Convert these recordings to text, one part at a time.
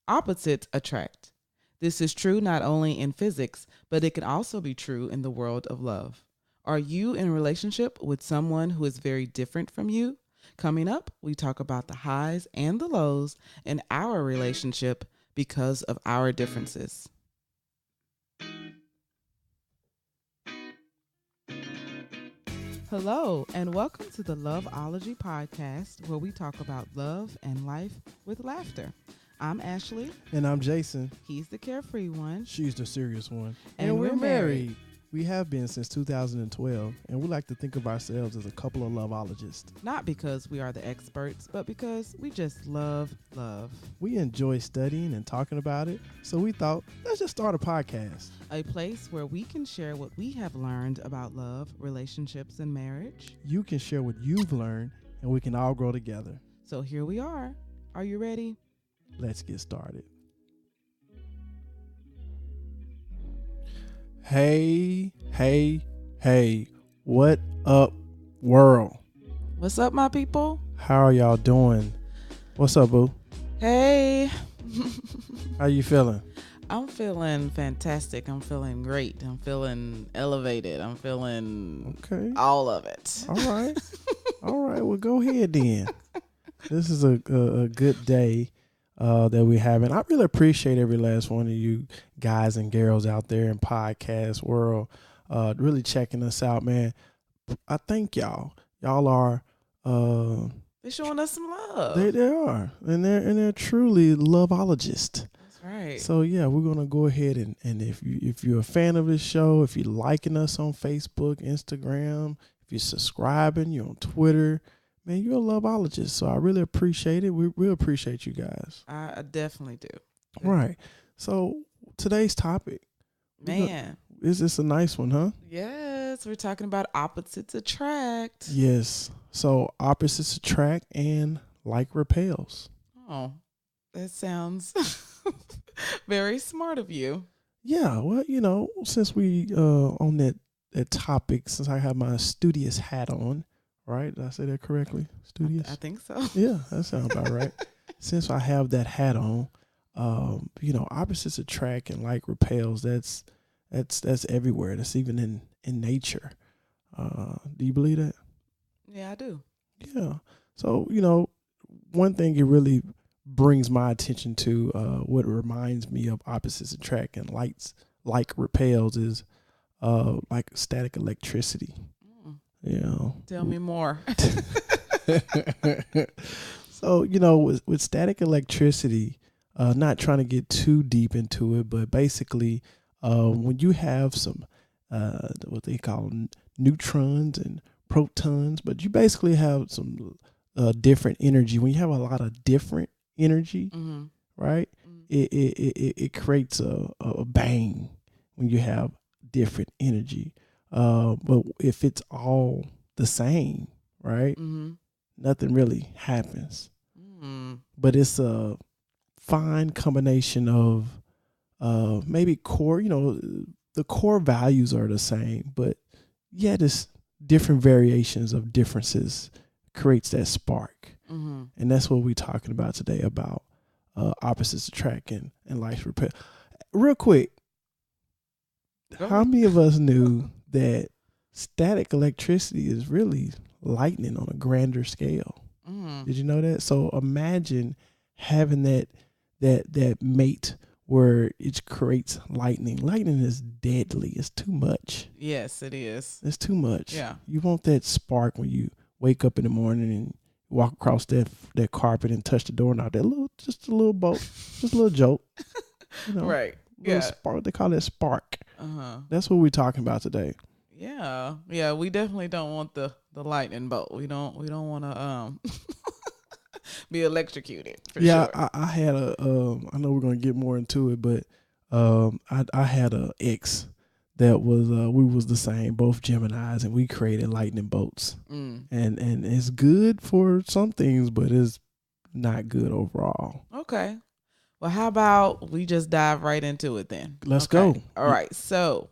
Opposites attract. This is true not only in physics, but it can also be true in the world of love. Are you in a relationship with someone who is very different from you? Coming up, we talk about the highs and the lows in our relationship because of our differences. Hello, and welcome to the Loveology podcast, where we talk about love and life with laughter. I'm Ashley. And I'm Jason. He's the carefree one. She's the serious one. And we're married. We have been since 2012, and we like to think of ourselves as a couple of loveologists. Not because we are the experts, but because we just love love. We enjoy studying and talking about it, so we thought, let's just start a podcast. A place where we can share what we have learned about love, relationships, and marriage. You can share what you've learned, and we can all grow together. So here we are. Are you ready? Let's get started. Hey, what up, world? What's up, my people? How are y'all doing? What's up, boo? Hey. How you feeling? I'm feeling fantastic. I'm feeling great. I'm feeling elevated. I'm feeling all of it. All right. Well, go ahead then. This is a good day that we're having. I really appreciate every last one of you guys and girls out there in podcast world really checking us out, man. I thank y'all. Y'all are they're showing us some love. They are. And they're truly loveologists. That's right. So yeah, we're gonna go ahead and if you're a fan of this show, if you're liking us on Facebook, Instagram, if you're subscribing, you're on Twitter, man, you're a loveologist, so I really appreciate it. We really appreciate you guys. I definitely do. Right. So today's topic, man, is this a nice one, huh? Yes, we're talking about opposites attract. Yes. So opposites attract and like repels. Oh, that sounds very smart of you. Yeah. Well, since we on that topic, since I have my studious hat on. Right? Did I say that correctly? Studious? I think so. Yeah, that sounds about right. Since I have that hat on, opposites attract and like repels. That's everywhere. That's even in nature. Do you believe that? Yeah, I do. Yeah. So, one thing it really brings my attention to, what reminds me of opposites attract and like repels is like static electricity. Tell me more. So, with static electricity, not trying to get too deep into it, but basically, when you have some, what they call neutrons and protons, but you basically have some different energy. When you have a lot of different energy, mm-hmm. right? Mm-hmm. It creates a bang when you have different energy. But if it's all the same, right? Mm-hmm. Nothing really happens. Mm-hmm. But it's a fine combination of maybe core, the core values are the same, but yet it's different variations of differences creates that spark. Mm-hmm. And that's what we're talking about today, about opposites attract and like repel. Real quick, how many of us knew that static electricity is really lightning on a grander scale? Mm. Did you know that? So imagine having that mate where it creates lightning. Lightning is deadly. It's too much. Yes, it is. It's too much. Yeah. You want that spark when you wake up in the morning and walk across that carpet and touch the doorknob. Just a little bolt, just a little jolt. Right. Yeah. Spark. They call that spark. Uh-huh. That's what we're talking about today. Yeah. We definitely don't want the lightning bolt. We don't want to be electrocuted. For sure. I had I know we're gonna get more into it, but I had a ex that was we was the same, both Geminis, and we created lightning bolts. And it's good for some things, but it's not good overall. Okay. Well, how about we just dive right into it then? Let's go. All right. So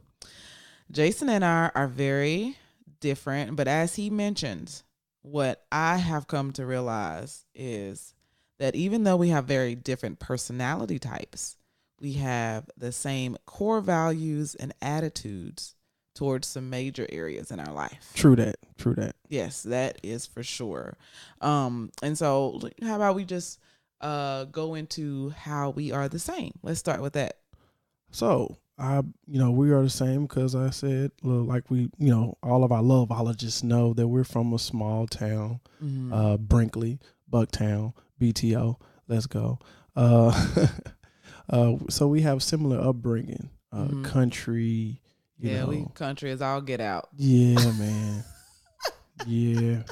Jason and I are very different, but as he mentions, what I have come to realize is that even though we have very different personality types, we have the same core values and attitudes towards some major areas in our life. True that. Yes, that is for sure. And so how about we just go into how we are the same? Let's start with that. So we are the same because I said, like all of our loveologists know that we're from a small town, Brinkley, Bucktown, BTO. Let's go. So we have similar upbringing, country. We country is all get out. Yeah, man. Yeah.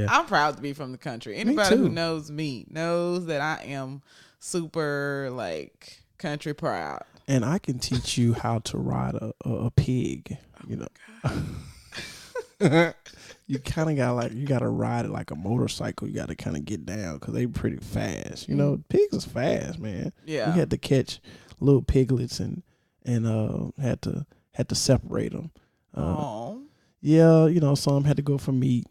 I'm proud to be from the country. Anybody who knows me knows that I am super like country proud. And I can teach you how to ride a pig. You kind of got you got to ride it like a motorcycle. You got to kind of get down because they pretty fast. Pigs is fast, man. Yeah, we had to catch little piglets and had to separate them. Yeah, some had to go for meat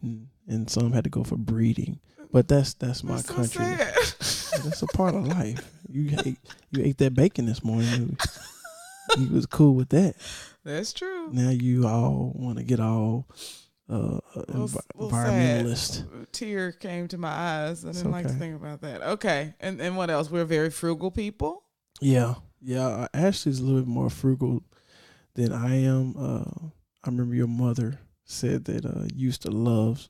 and some had to go for breeding. But that's my country. That's a part of life. You ate that bacon this morning. You was cool with that. That's true. Now you all want to get all environmentalist. Tear came to my eyes. I didn't like to think about that. Okay, and what else? We're very frugal people. Yeah. Ashley's a little bit more frugal than I am. I remember your mother said that you used to love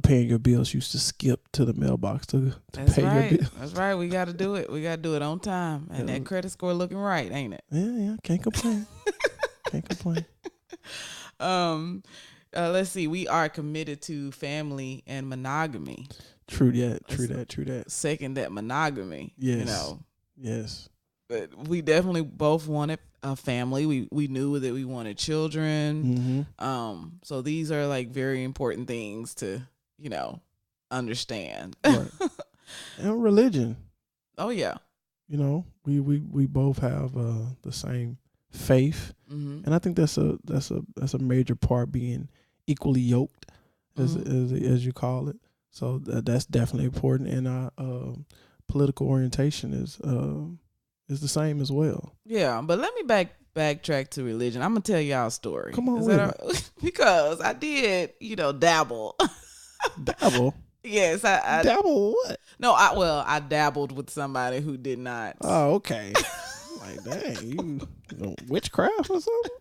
paying your bills. You used to skip to the mailbox to pay your bills. That's right. We got to do it. We got to do it on time. And that credit score looking right, ain't it? Yeah. Can't complain. Can't complain. Let's see. We are committed to family and monogamy. True that. Second, that monogamy. Yes. Yes. But we definitely both wanted a family. We knew that we wanted children. So these are like very important things to, understand. Right. And religion. Oh yeah. We both have the same faith. And I think that's a major part, being equally yoked as you call it. So that's definitely important. And our political orientation is the same as well. Yeah, but let me backtrack to religion. I'm gonna tell y'all a story. Come on, because I did, dabble. Dabble. Yes, I dabble. What? No, I dabbled with somebody who did not. Oh, okay. Like, dang, you witchcraft or something?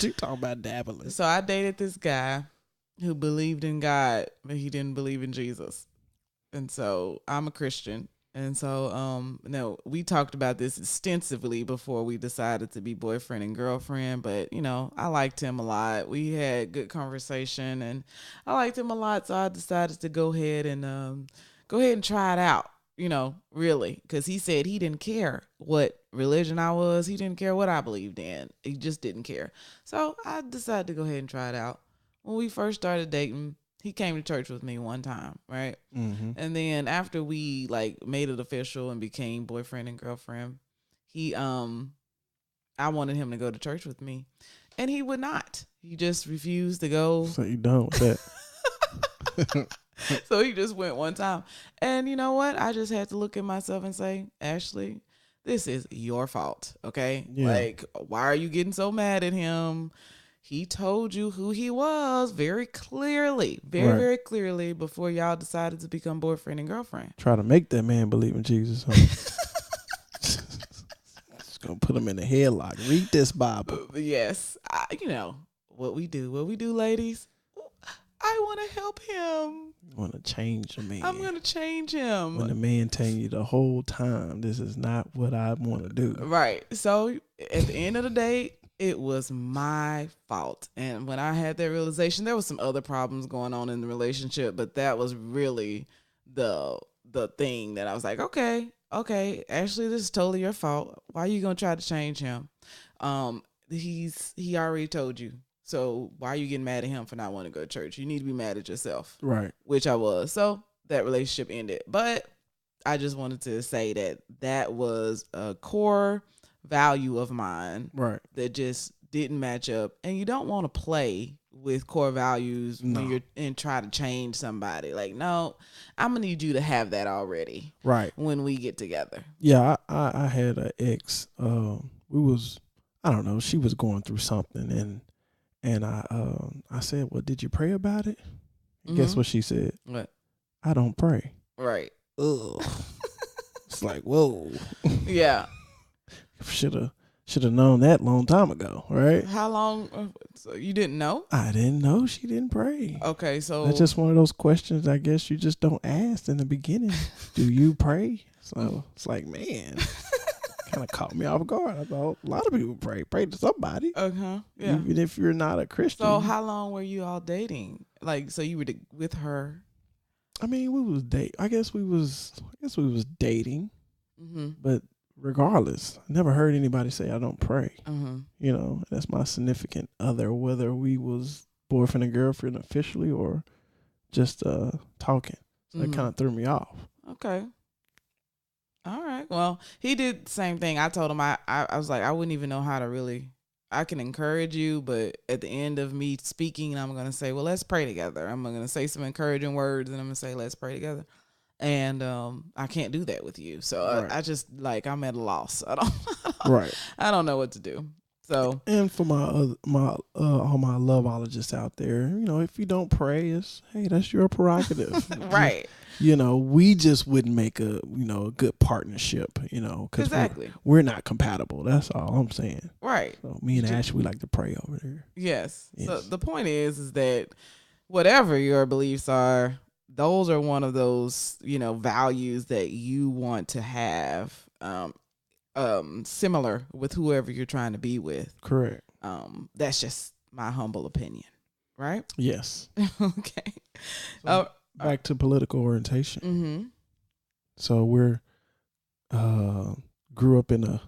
You talking about dabbling? So I dated this guy who believed in God, but he didn't believe in Jesus, and so I'm a Christian. And so, we talked about this extensively before we decided to be boyfriend and girlfriend. But, I liked him a lot. We had good conversation and I liked him a lot. So I decided to go ahead and try it out, really. Because he said he didn't care what religion I was. He didn't care what I believed in. He just didn't care. So I decided to go ahead and try it out. When we first started dating, he came to church with me one time, right? And then after we made it official and became boyfriend and girlfriend, I wanted him to go to church with me, and he would not. He just refused to go. So you done with that? So he just went one time, and you know what? I just had to look at myself and say, Ashley, this is your fault, okay? Yeah. Why are you getting so mad at him? He told you who he was very clearly, very clearly before y'all decided to become boyfriend and girlfriend. Try to make that man believe in Jesus. Huh? Just gonna put him in a headlock. Read this Bible. Yes, what we do, ladies. I want to help him. You want to change a man. I'm gonna change him. When the man telling you the whole time, this is not what I want to do. Right. So at the end of the day, it was my fault. And when I had that realization, there was some other problems going on in the relationship, but that was really the thing that I was like, okay, Ashley, this is totally your fault. Why are you going to try to change him? He already told you. So why are you getting mad at him for not wanting to go to church? You need to be mad at yourself. Right. Which I was. So that relationship ended. But I just wanted to say that was a core value of mine, right, that just didn't match up. And you don't want to play with core values No. when you're and try to change somebody. Like, no, I'm gonna need you to have that already. Right. When we get together. Yeah, I had an ex. We was, I don't know, she was going through something, and I said, well, did you pray about it? And guess what she said? What? I don't pray. Right. Ugh. It's like, whoa. Yeah. Should have known that long time ago, right? How long? So you didn't know? I didn't know she didn't pray. Okay, so That's just one of those questions I guess you just don't ask in the beginning. Do you pray? So it's like, man, kind of caught me off guard. I thought a lot of people pray to somebody. Yeah. Even if you're not a Christian. So how long were you all dating? Like, so you were with her? I mean, we was I guess we was dating, Mm-hmm. but regardless, I never heard anybody say I don't pray. Mm-hmm. You know, that's my significant other, whether we was boyfriend and girlfriend officially or just talking. So it kind of threw me off. Okay. All right. Well, he did the same thing. I told him I was like, I wouldn't even know how to really. I can encourage you, but at the end of me speaking, I'm going to say, well, let's pray together. I'm going to say some encouraging words, and I'm going to say, let's pray together. And I can't do that with you. So Right. I just, like, I'm at a loss. Right. I don't know what to do. So, and for all my loveologists out there, you know, if you don't pray, that's your prerogative. right. You know, we just wouldn't make a good partnership, you know, because exactly. we're not compatible. That's all I'm saying. Right. So me and Ash, we like to pray over there. Yes. So the point is that whatever your beliefs are, those are one of those, values that you want to have similar with whoever you're trying to be with. Correct. That's just my humble opinion. Right? Yes. Okay. So, back to political orientation. Mm-hmm. So we're grew up in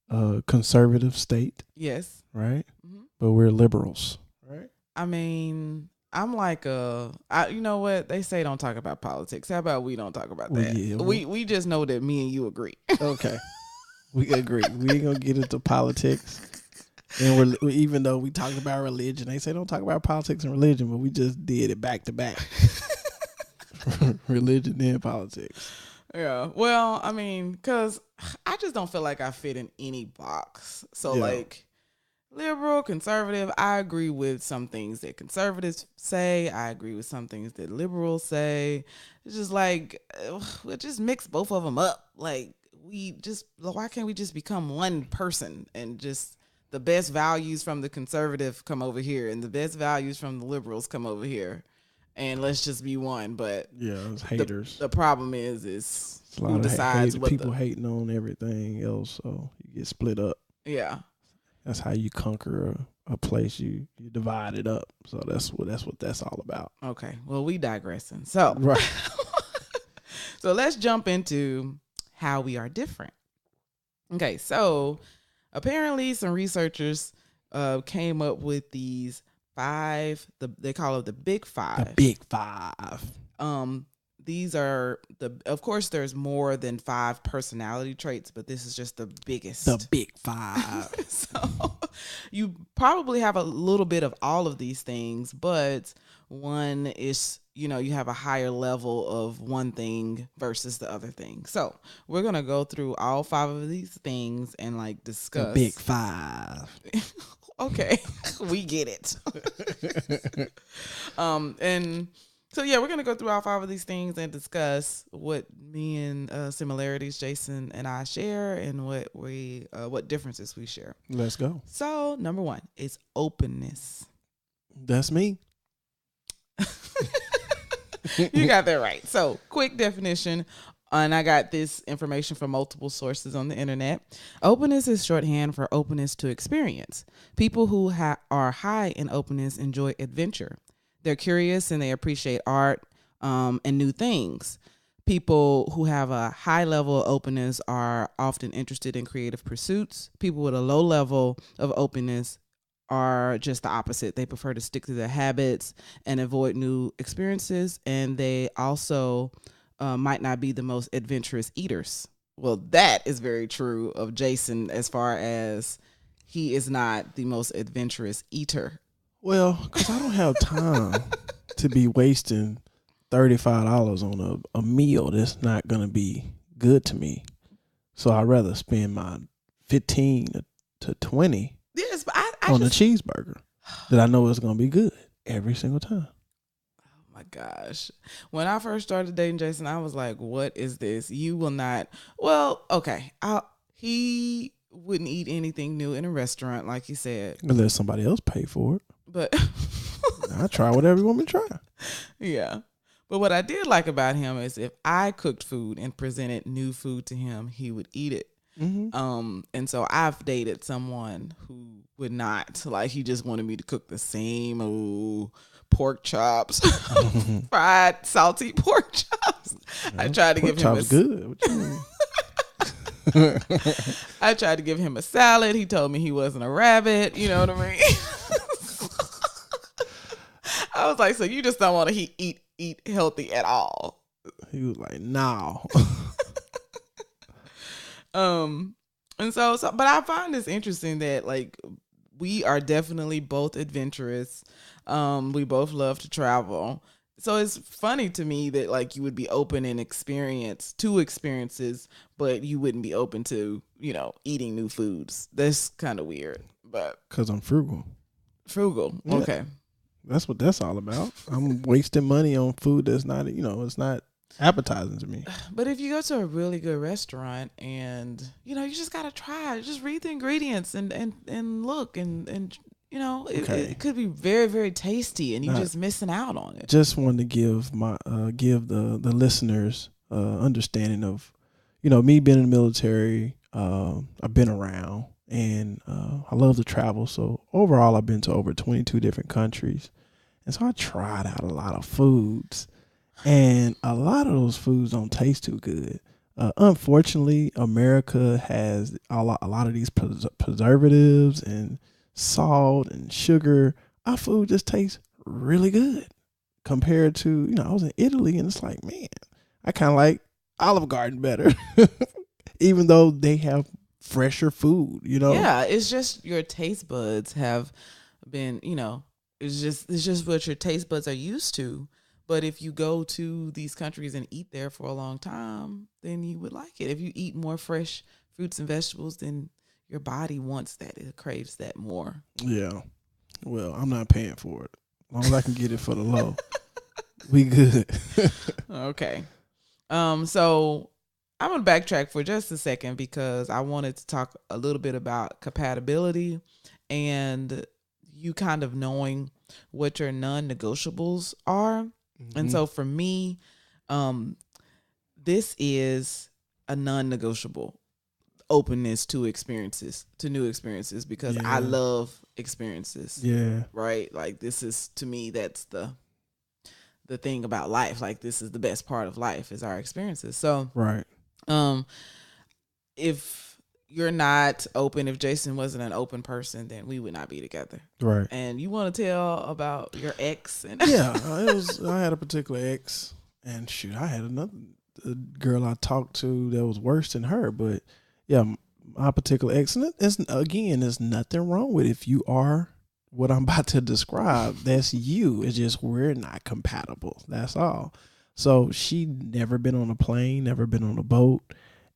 a conservative state. Yes. Right? Mm-hmm. But we're liberals. Right? I mean, I'm like you know what? They say don't talk about politics. How about we don't talk about that? Yeah, we just know that me and you agree. Okay. We agree. We ain't gonna get into politics. And even though we talked about religion, they say don't talk about politics and religion, but we just did it back to back. Religion and politics. Yeah. Well, I mean, because I just don't feel like I fit in any box. So, like, liberal, conservative, I agree with some things that conservatives say. I agree with some things that liberals say. It's just like, we'll just mix both of them up. Like, why can't we just become one person and just the best values from the conservative come over here and the best values from the liberals come over here? And let's just be one. But it's haters. The problem is who decides what people hating on everything else, so you get split up. Yeah, that's how you conquer a place. You divide it up. So that's what that's all about. Okay, well, we digressing. So right. So let's jump into how we are different. Okay, so apparently some researchers came up with these they call it the Big Five. The Big Five. These are of course there's more than 5 personality traits, but this is just the biggest. The Big Five. So you probably have a little bit of all of these things, but one is, you have a higher level of one thing versus the other thing. So we're going to go through all 5 of these things and like discuss. The Big Five. Okay, we get it. And so yeah, we're gonna go through all 5 of these things and discuss what similarities Jason and I share and what differences we share. Let's go. So number 1 is openness. That's me. You got that right. So quick definition. And I got this information from multiple sources on the internet. Openness is shorthand for openness to experience. People who are high in openness enjoy adventure. They're curious and they appreciate art and new things. People who have a high level of openness are often interested in creative pursuits. People with a low level of openness are just the opposite. They prefer to stick to their habits and avoid new experiences. And they also might not be the most adventurous eaters. Well, that is very true of Jason as far as he is not the most adventurous eater. Well, because I don't have time to be wasting $35 on a meal that's not going to be good to me. So I'd rather spend my 15 to 20 Yes, but on a cheeseburger that I know is going to be good every single time. Oh my gosh. When I first started dating Jason, I was like, what is this? You will not. Well, okay. He wouldn't eat anything new in a restaurant, like you said. Unless somebody else pay for it. But I try whatever you want me to try. Yeah. But what I did like about him is if I cooked food and presented new food to him, he would eat it. Mm-hmm. And so I've dated someone who would not. Like, he just wanted me to cook the same old pork chops, fried salty pork chops. Yeah, I tried to give him good. What you mean? I tried to give him a salad. He told me he wasn't a rabbit. You know what I mean? I was like, so you just don't want to eat healthy at all? He was like, no. And so, but I find this interesting that like we are definitely both adventurous. We both love to travel. So it's funny to me that like you would be open and experiences, but you wouldn't be open to, eating new foods. That's kind of weird, but because I'm frugal. Yeah. Okay. That's what that's all about. I'm wasting money on food that's not, it's not appetizing to me. But if you go to a really good restaurant and, you just got to try it, just read the ingredients and look and it could be very, very tasty and you're just missing out on it. Just wanted to give the listeners understanding of, me being in the military. I've been around and I love to travel. So overall, I've been to over 22 different countries. And so I tried out a lot of foods, and a lot of those foods don't taste too good. Unfortunately, America has a lot of these preservatives and salt and sugar. Our food just tastes really good compared to, I was in Italy and it's like, man, I kind of like Olive Garden better, even though they have fresher food, Yeah, it's just your taste buds have been, it's just what your taste buds are used to. But if you go to these countries and eat there for a long time, then you would like it. If you eat more fresh fruits and vegetables, then your body wants that. It craves that more. Yeah. Well, I'm not paying for it. As long as I can get it for the low, we good. Okay. So I'm going to backtrack for just a second because I wanted to talk a little bit about compatibility and you kind of knowing what your non-negotiables are. Mm-hmm. And so for me, this is a non-negotiable: openness to new experiences, because I love experiences. Yeah. Right? Like, this is, to me, that's the thing about life. Like, this is the best part of life is our experiences. So, right. If you're not open, if Jason wasn't an open person, then we would not be together. Right. And you want to tell about your ex? Yeah, I had a particular ex, and shoot, I had another girl I talked to that was worse than her. But yeah, my particular ex, and there's nothing wrong with it. If you are what I'm about to describe, that's you. It's just we're not compatible. That's all. So she never been on a plane, never been on a boat,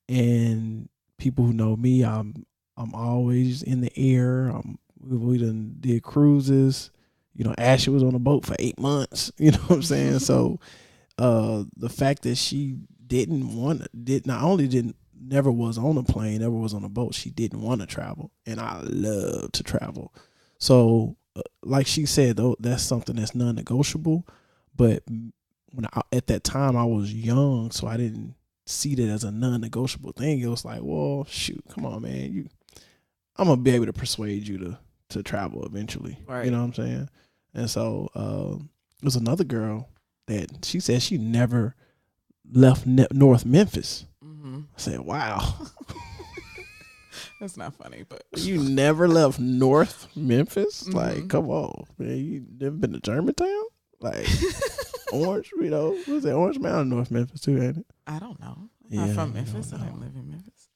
and people who know me, I'm always in the air. We done did cruises. Ashley was on a boat for 8 months. You know what I'm saying? So the fact that she never was on a plane, never was on a boat, she didn't want to travel. And I love to travel. So like she said, though, that's something that's non-negotiable. But at that time I was young, so I didn't see that as a non-negotiable thing. It was like, well, shoot, come on, man, I'm gonna be able to persuade you to travel eventually. Right. You know what I'm saying? And so there's another girl that she said she never left North Memphis. Mm-hmm. I said, wow. That's not funny, but you never left North Memphis? Mm-hmm. Like, come on, man, you never been to Germantown? Like Orange, what's that? Orange Mountain, North Memphis too, ain't it? I don't know. I'm not from Memphis. I don't live in Memphis.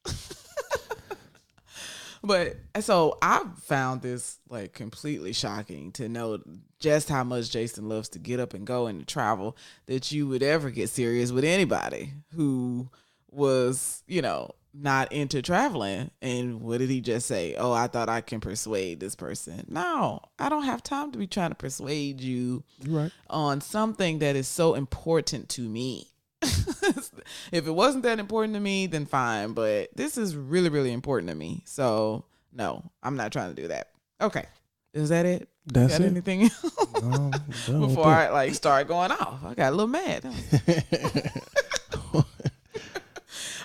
But so I found this like completely shocking to know just how much Jason loves to get up and go and to travel, that you would ever get serious with anybody who was, not into traveling. And what did he just say? Oh, I thought I can persuade this person. No, I don't have time to be trying to persuade you Right. on something that is so important to me. If it wasn't that important to me, then fine. But this is really, really important to me. So no, I'm not trying to do that. Okay. Is that it? That's got it. anything else? No, Before I start going off, I got a little mad.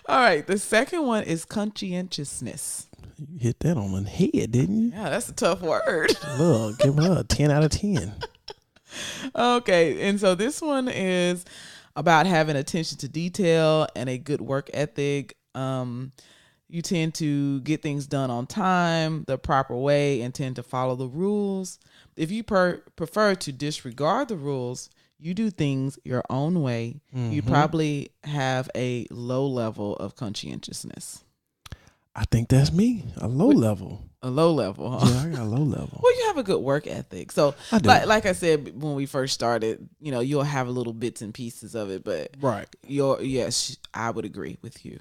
All right. The second one is conscientiousness. You hit that on the head, didn't you? Yeah, that's a tough word. Look, give her a 10 out of 10. Okay. And so this one is about having attention to detail and a good work ethic. You tend to get things done on time, the proper way, and tend to follow the rules. If you prefer to disregard the rules, you do things your own way, you probably have a low level of conscientiousness. I think that's me. A low level. A low level, huh? Yeah, I got a low level. Well, you have a good work ethic. So, like I said when we first started, you'll have little bits and pieces of it, but right. Yes, I would agree with you.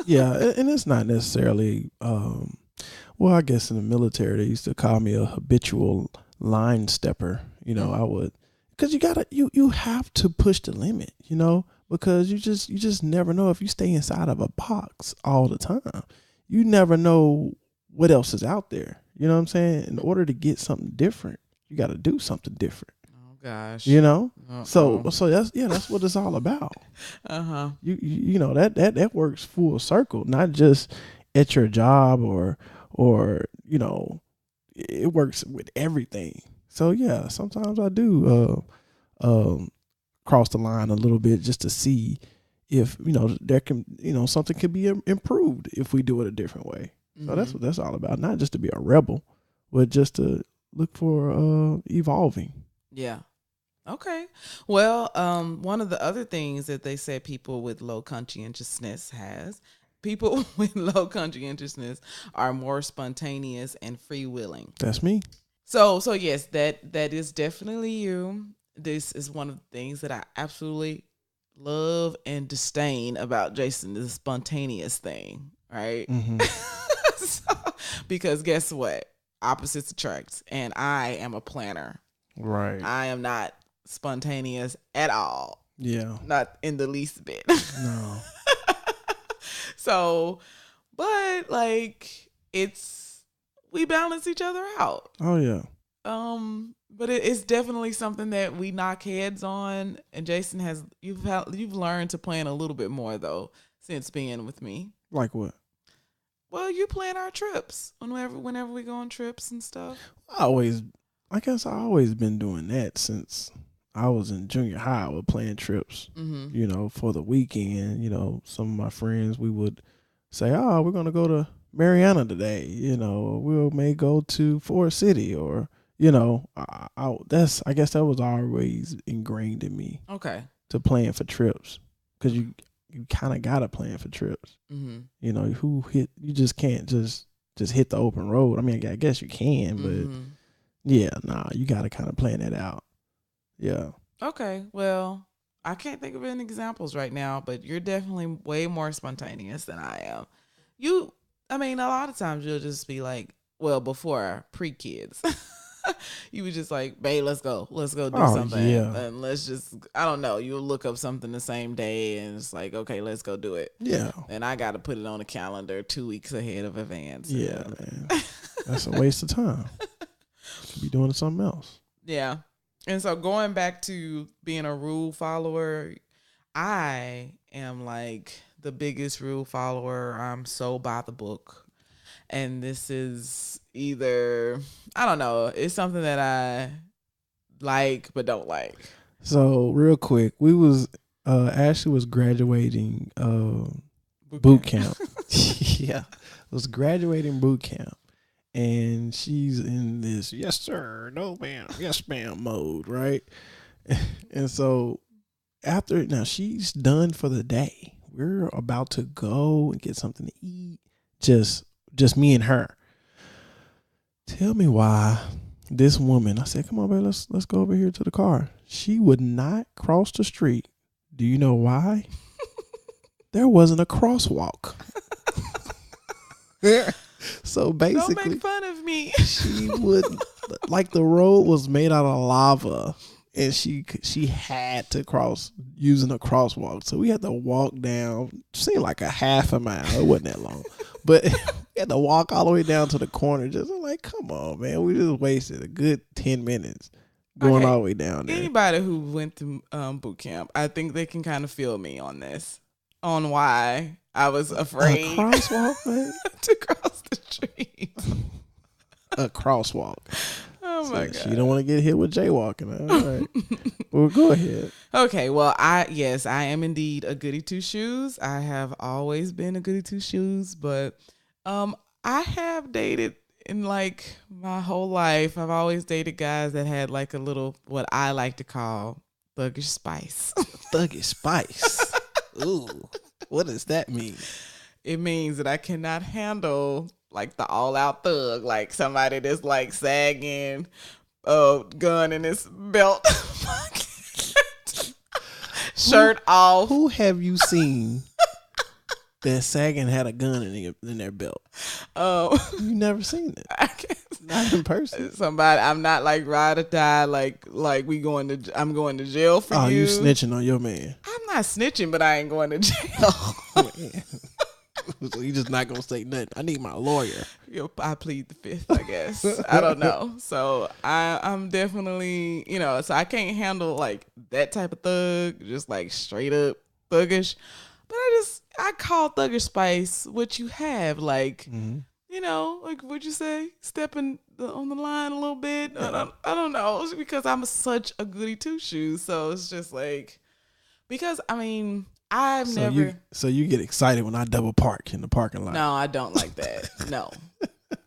Yeah, and it's not necessarily. Well, I guess in the military they used to call me a habitual line stepper. I would, because you have to push the limit. Because you just never know if you stay inside of a box all the time. You never know what else is out there. You know what I'm saying? In order to get something different, you got to do something different. Oh gosh. So that's what it's all about. That works full circle, not just at your job or it works with everything. So yeah, sometimes I do cross the line a little bit just to see if there can something can be improved if we do it a different way. So that's what that's all about. Not just to be a rebel, but just to look for evolving. Yeah. Okay. Well, one of the other things that they said people with low conscientiousness people with low conscientiousness are more spontaneous and free willing. That's me. So yes, that is definitely you. This is one of the things that I absolutely love and disdain about Jason, the spontaneous thing, right? Because guess what? Opposites attract, and I am a planner. Right. I am not spontaneous at all. Yeah. Not in the least bit. No. So, but we balance each other out. Oh yeah. But it's definitely something that we knock heads on, and Jason you've learned to plan a little bit more though since being with me. Like what? Well, you plan our trips whenever we go on trips and stuff. I guess I always been doing that since I was in junior high. I would plan trips, for the weekend. Some of my friends, we would say, "Oh, we're gonna go to Mariana today." We may go to Forest City, or I guess that was always ingrained in me. Okay. To plan for trips, because you kind of gotta plan for trips. You just can't just hit the open road. I mean, I guess you can, but yeah, you gotta kind of plan it out. Yeah. Okay. Well, I can't think of any examples right now, but you're definitely way more spontaneous than I am. A lot of times you'll just be like, well, before pre-kids, you were just like, babe, let's go do something. Yeah. And let's just, I don't know, you'll look up something the same day and it's like, okay, let's go do it. Yeah. And I got to put it on the calendar 2 weeks ahead of advance. Yeah, man. That's a waste of time. Could be doing something else. Yeah. And so going back to being a rule follower, I am like the biggest rule follower. I'm so by the book. And this is either, I don't know, it's something that I like but don't like. So real quick, Ashley was graduating boot camp. Yeah. Was graduating boot camp. And she's in this yes sir, no ma'am, yes ma'am mode, right? And so now she's done for the day. We're about to go and get something to eat. Just just me and her. Tell me why this woman, I said, come on, babe, let's go over here to the car. She would not cross the street. Do you know why? There wasn't a crosswalk. So basically, don't make fun of me. She would, like, the road was made out of lava, and she had to cross using a crosswalk. So we had to walk down, seemed like a half a mile. It wasn't that long, but we had to walk all the way down to the corner. Just like, come on, man, we just wasted a good 10 minutes going all the way down there. Anybody who went to boot camp, I think they can kind of feel me on this, on why I was afraid a crosswalk, man? to cross the street. A crosswalk. Oh my God. You don't want to get hit with jaywalking. All right. Well, go ahead. Okay. Well, I am indeed a goody two shoes. I have always been a goody two shoes, but I have dated in like my whole life. I've always dated guys that had like a little, what I like to call thuggish spice. Thuggish spice. Ooh. What does that mean? It means that I cannot handle like the all out thug, like somebody that's like sagging, gun in his belt, shirt off. Who have you seen that sagging had a gun in their belt? You never seen it. I guess not in person. Somebody, I'm not like ride or die, like I'm going to jail for you. Oh, you snitching on your man? I'm not snitching, but I ain't going to jail. So you just not gonna say nothing. I need my lawyer. I plead the fifth, I guess. I don't know. So I'm definitely, so I can't handle like that type of thug, just like straight up thuggish. But I call thuggish spice what you have, like, like what'd you say? Stepping on the line a little bit. I don't know. It's because I'm such a goody two shoes. So it's just like, because I mean, So you get excited when I double park in the parking lot? No, I don't like that. No,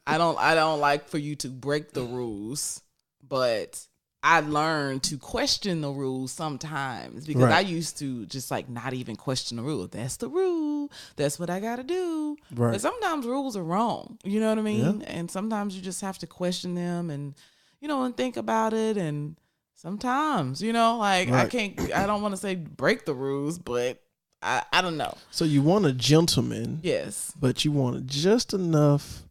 I don't like for you to break the rules, but I learned to question the rules sometimes because I used to just like not even question the rule. That's the rule. That's what I got to do. Right. But sometimes rules are wrong. You know what I mean? Yeah. And sometimes you just have to question them and, and think about it. And sometimes, like right. I don't want to say break the rules, but I don't know. So you want a gentleman. Yes. But you want just enough,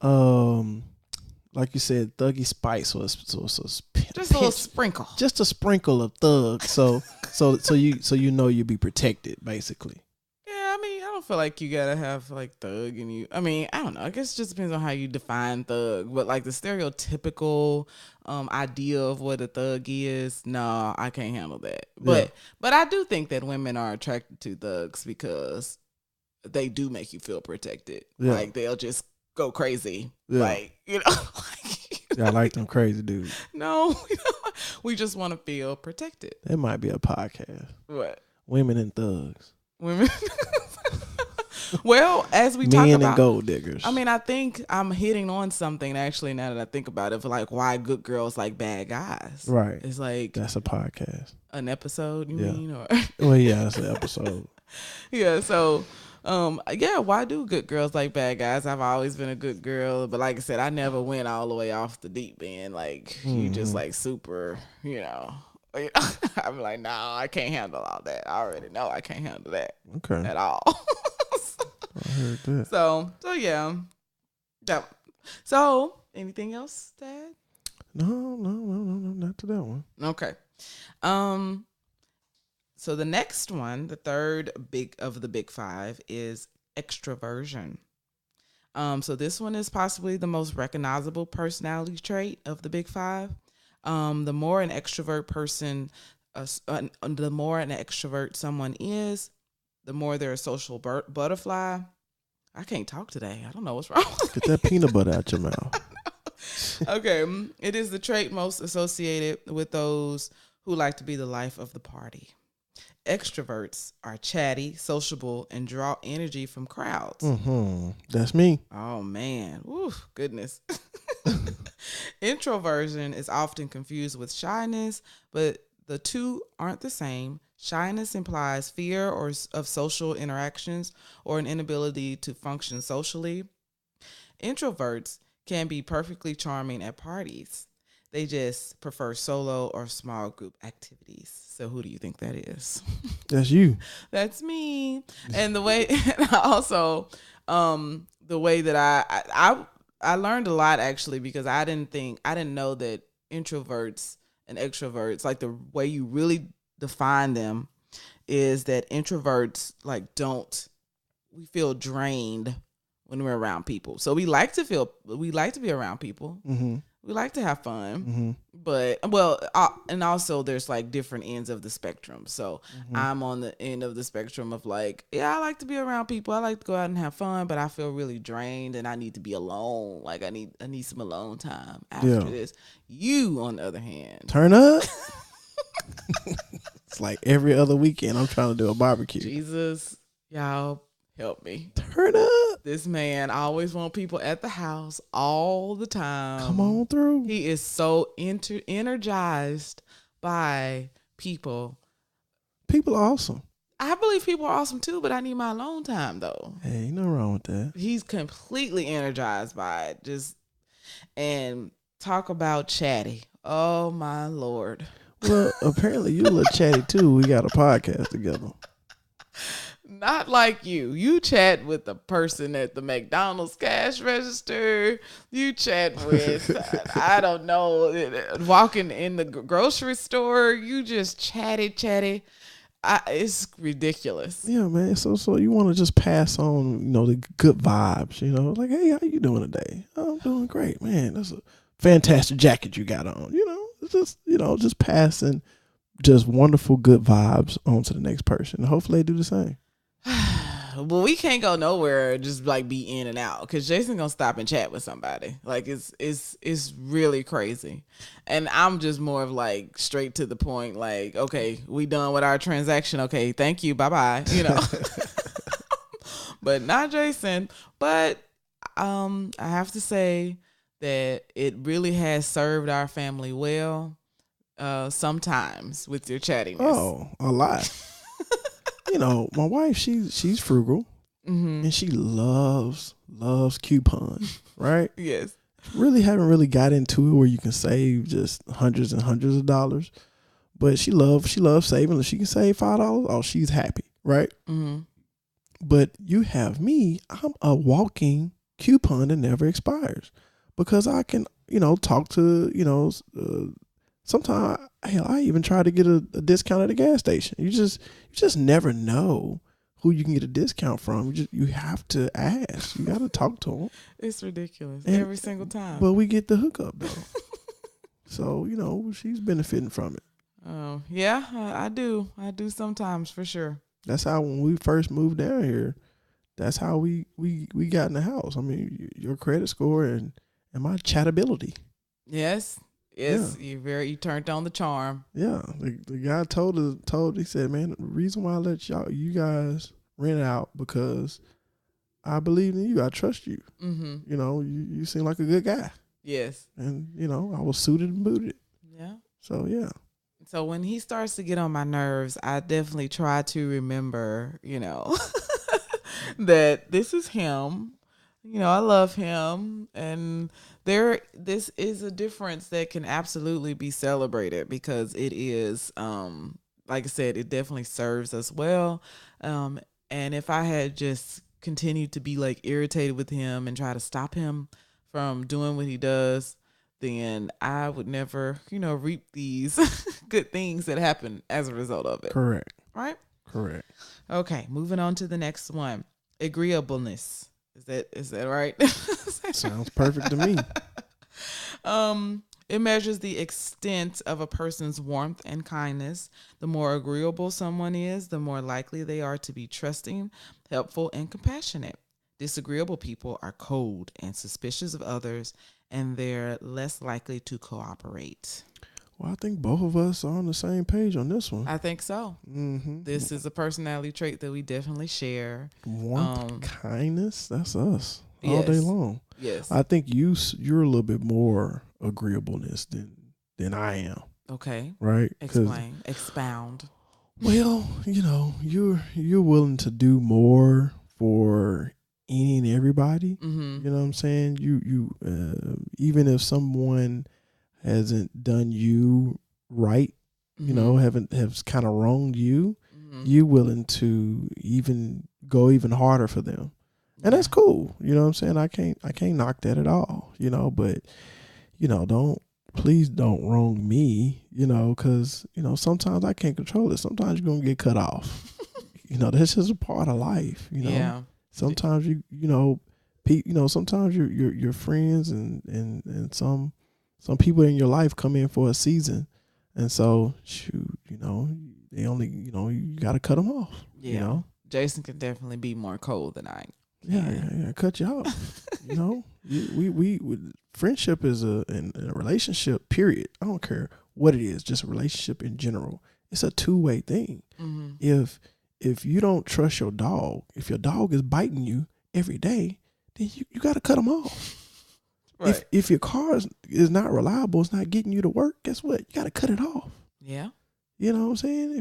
like you said, thuggy spice. Just a little sprinkle. Just a sprinkle of thug. So you'll be protected, basically. Yeah, I mean, I don't feel like you gotta have like thug in you. I mean, I don't know. I guess it just depends on how you define thug. But like the stereotypical idea of what a thug is, no, I can't handle that. But I do think that women are attracted to thugs because they do make you feel protected. Yeah. Like they'll just go crazy. Yeah. Like, I like them crazy dudes. No, we just want to feel protected. That might be a podcast. What? Women and thugs. Women. Well, as we talk about, men and gold diggers. I mean, I think I'm hitting on something actually. Now that I think about it, for like why good girls like bad guys. Right. It's like that's a podcast. An episode, you mean? Or well, yeah, it's an episode. Yeah. So, why do good girls like bad guys? I've always been a good girl, but like I said, I never went all the way off the deep end. Like you just like super, I'm like, no, I can't handle all that. I already know I can't handle that. Okay. At all. I heard that. So yeah. So anything else, Dad? No, not to that one. Okay. So the next one, the third big of the big five, is extraversion. So this one is possibly the most recognizable personality trait of the big five. The more an extrovert someone is, the more they're a social butterfly. I can't talk today. I don't know what's wrong. Get that peanut butter out your mouth. Okay. It is the trait most associated with those who like to be the life of the party. Extroverts are chatty, sociable, and draw energy from crowds. Mm-hmm. That's me. Oh, man. Ooh, goodness. Introversion is often confused with shyness, but the two aren't the same. Shyness implies fear of social interactions or an inability to function socially. Introverts can be perfectly charming at parties. They just prefer solo or small group activities. So who do you think that is? That's you. That's me. And the way, and also, the way that I learned a lot actually, because I didn't know that introverts and extroverts, like the way you really define them is that introverts we feel drained when we're around people. So we like to be around people. Mm-hmm. We like to have fun, Mm-hmm. but and also there's like different ends of the spectrum. So I'm on the end of the spectrum of like, yeah, I like to be around people. I like to go out and have fun, but I feel really drained and I need to be alone. Like I need some alone time after this. You, on the other hand, turn up. It's like every other weekend I'm trying to do a barbecue. Jesus, y'all help me. Turn up. This man always want people at the house all the time. Come on through. He is so energized by people. People are awesome. I believe people are awesome too, but I need my alone time though. Hey, ain't nothing wrong with that. He's completely energized by it. And talk about chatty. Oh my Lord. Well, apparently you're a little chatty too. We got a podcast together. Not like you. You chat with the person at the McDonald's cash register. You chat with, I don't know, walking in the grocery store. You just chatty. It's ridiculous. Yeah, man. So you want to just pass on, the good vibes, like, hey, how you doing today? Oh, I'm doing great, man. That's a fantastic jacket you got on. It's just, just passing just wonderful good vibes on to the next person. Hopefully they do the same. Well, we can't go nowhere just like be in and out because Jason gonna stop and chat with somebody. Like it's really crazy, and I'm just more of like straight to the point. Like, okay, we done with our transaction. Okay, thank you, bye bye. But not Jason. But I have to say that it really has served our family well. Sometimes with your chattiness. Oh, a lot. My wife, she's frugal, and she loves coupons, right? Yes. Haven't got into it where you can save just hundreds and hundreds of dollars, but she loves saving. If she can save $5, oh, she's happy, right? Mm-hmm. But you have me, I'm a walking coupon that never expires because I can, talk to, sometimes I even try to get a discount at a gas station. You just never know who you can get a discount from. You have to ask. You got to talk to them. It's ridiculous every single time. But we get the hookup though. So she's benefiting from it. Oh yeah, I do. I do sometimes for sure. That's how when we first moved down here. That's how we got in the house. I mean, your credit score and my chatability. Yes. Yes, yeah. You turned on the charm. Yeah, the guy he said, man, the reason why I let you guys rent out because I believe in you. I trust you. Mm-hmm. You seem like a good guy. Yes. And, I was suited and booted. Yeah. So, yeah. So when he starts to get on my nerves, I definitely try to remember, that this is him. I love him, and this is a difference that can absolutely be celebrated because it is, like I said, it definitely serves us well. And if I had just continued to be like irritated with him and try to stop him from doing what he does, then I would never, reap these good things that happen as a result of it. Correct. Right? Correct. Okay, moving on to the next one. Agreeableness. Is that right? Sounds perfect to me. It measures the extent of a person's warmth and kindness. The more agreeable someone is, the more likely they are to be trusting, helpful, and compassionate. Disagreeable people are cold and suspicious of others, and they're less likely to cooperate. Well, I think both of us are on the same page on this one. I think so. Mm-hmm. This is a personality trait that we definitely share. Warmth, kindness, that's us all day long. Yes. I think you're a little bit more agreeableness than I am. Okay. Right? Expound. Well, you're willing to do more for any and everybody. Mm-hmm. You know what I'm saying? You even if someone hasn't done you right, you know, have kind of wronged you, you willing to even go even harder for them. And that's cool. You know what I'm saying? I can't knock that at all, you know, but you know, please don't wrong me, you know, cuz you know, sometimes I can't control it. Sometimes you're going to get cut off. You know, that's just a part of life, you know. Yeah. Sometimes you know, sometimes your friends and some people in your life come in for a season. And so, shoot, you know, they only, you know, you got to cut them off, Yeah. you know. Jason can definitely be more cold than I. Yeah, cut you off. You know, we friendship is in a relationship. Period. I don't care what it is. Just a relationship in general. It's a two-way thing. Mm-hmm. If you don't trust your dog, if your dog is biting you every day, then you got to cut them off. Right. If your car is not reliable, it's not getting you to work. Guess what? You got to cut it off. Yeah. You know what I'm saying?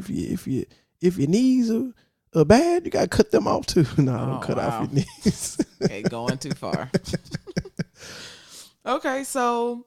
If your knees are bad, you got to cut them off too. No, don't cut off your knees. Okay, going too far. Okay, so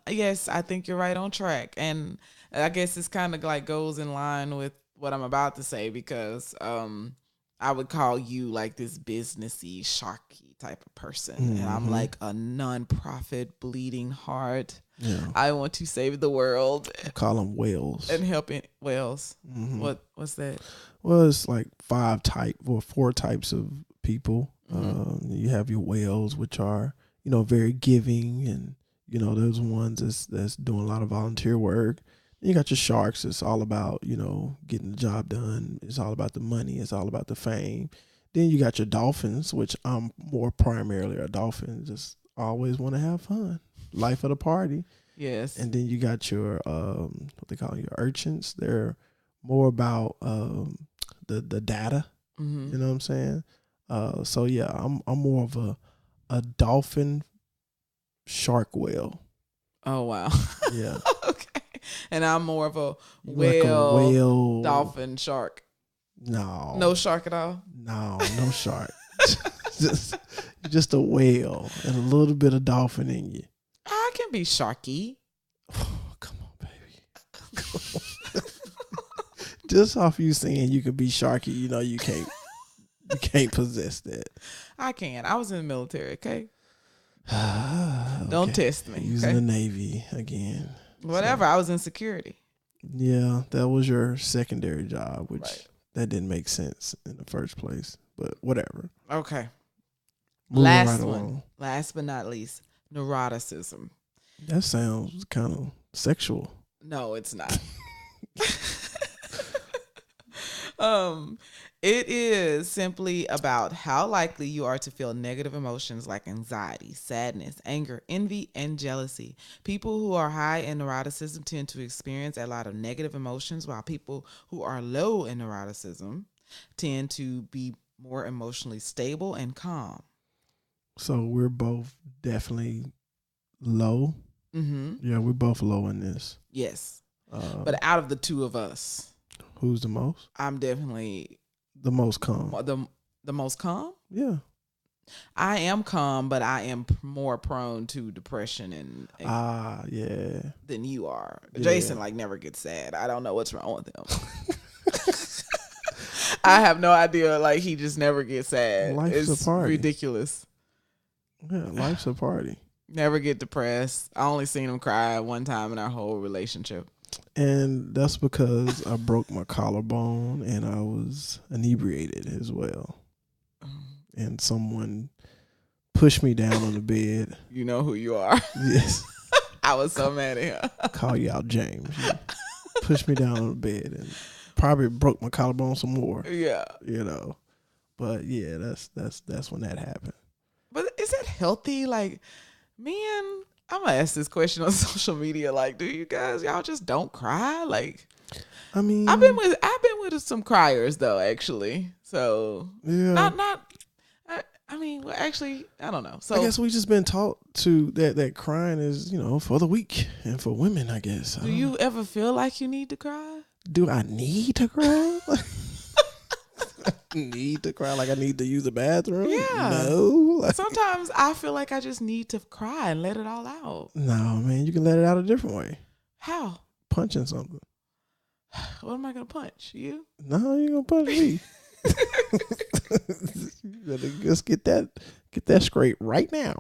yes, I think you're right on track, and I guess this kind of like goes in line with what I'm about to say, because I would call you like this businessy, sharky type of person, and I'm like a nonprofit bleeding heart. Yeah, I want to save the world. I call them whales and helping whales. What's that? Well, it's like four types of people. You have your whales, which are, you know, very giving, and you know, those ones that's doing a lot of volunteer work. And you got your sharks. It's all about, you know, getting the job done. It's all about the money. It's all about the fame. Then you got your dolphins, which I'm more primarily a dolphin. Just always want to have fun. Life of the party. Yes. And then you got your what they call your urchins. They're more about the data. You know what I'm saying? So yeah, I'm more of a dolphin shark whale. Oh wow. Yeah. Okay. And I'm more of a like a whale, dolphin, shark. No shark at all. No shark. just a whale and a little bit of dolphin in you. I can be sharky. Oh, come on, baby. Come on. Just off you saying you could be sharky, you know you can't possess that. I can. I was in the military, okay? Okay. Don't test me. Using okay? the Navy again. Whatever. So, I was in security. Yeah, that was your secondary job, which that didn't make sense in the first place. But whatever. Okay. Moving Last right one. along. Last but not least, neuroticism. That sounds kind of sexual. No, it's not. It is simply about how likely you are to feel negative emotions like anxiety, sadness, anger, envy, and jealousy. People who are high in neuroticism tend to experience a lot of negative emotions, while people who are low in neuroticism tend to be more emotionally stable and calm. So we're both definitely low. Yeah, we're both low in this. Yes. But out of the two of us, who's the most? I'm definitely the most calm. The most calm? Yeah. I am calm, but I am more prone to depression and than you are. Yeah. Jason never gets sad. I don't know what's wrong with him. I have no idea. He just never gets sad. Life's a party. Ridiculous. Yeah, life's a party. Never get depressed. I only seen him cry one time in our whole relationship. And that's because I broke my collarbone and I was inebriated as well. And someone pushed me down on the bed. You know who you are. Yes. I was so mad at him. Call you out, James. You pushed me down on the bed and probably broke my collarbone some more. Yeah. You know. But yeah, that's when that happened. But is that healthy? Man, I'm gonna ask this question on social media. Do you guys, y'all just don't cry? I mean, I've been with some criers though, actually. So yeah, actually, I don't know. So I guess we just been taught to that crying is, for the weak and for women, I guess. Do you ever feel like you need to cry? Do I need to cry? Need to cry like I need to use the bathroom? Yeah. No. Like, Sometimes I feel like I just need to cry and let it all out. no, man, you can let it out a different way. How? Punching something. What am I gonna punch? You? No, you gonna punch me. You better just get that straight right now.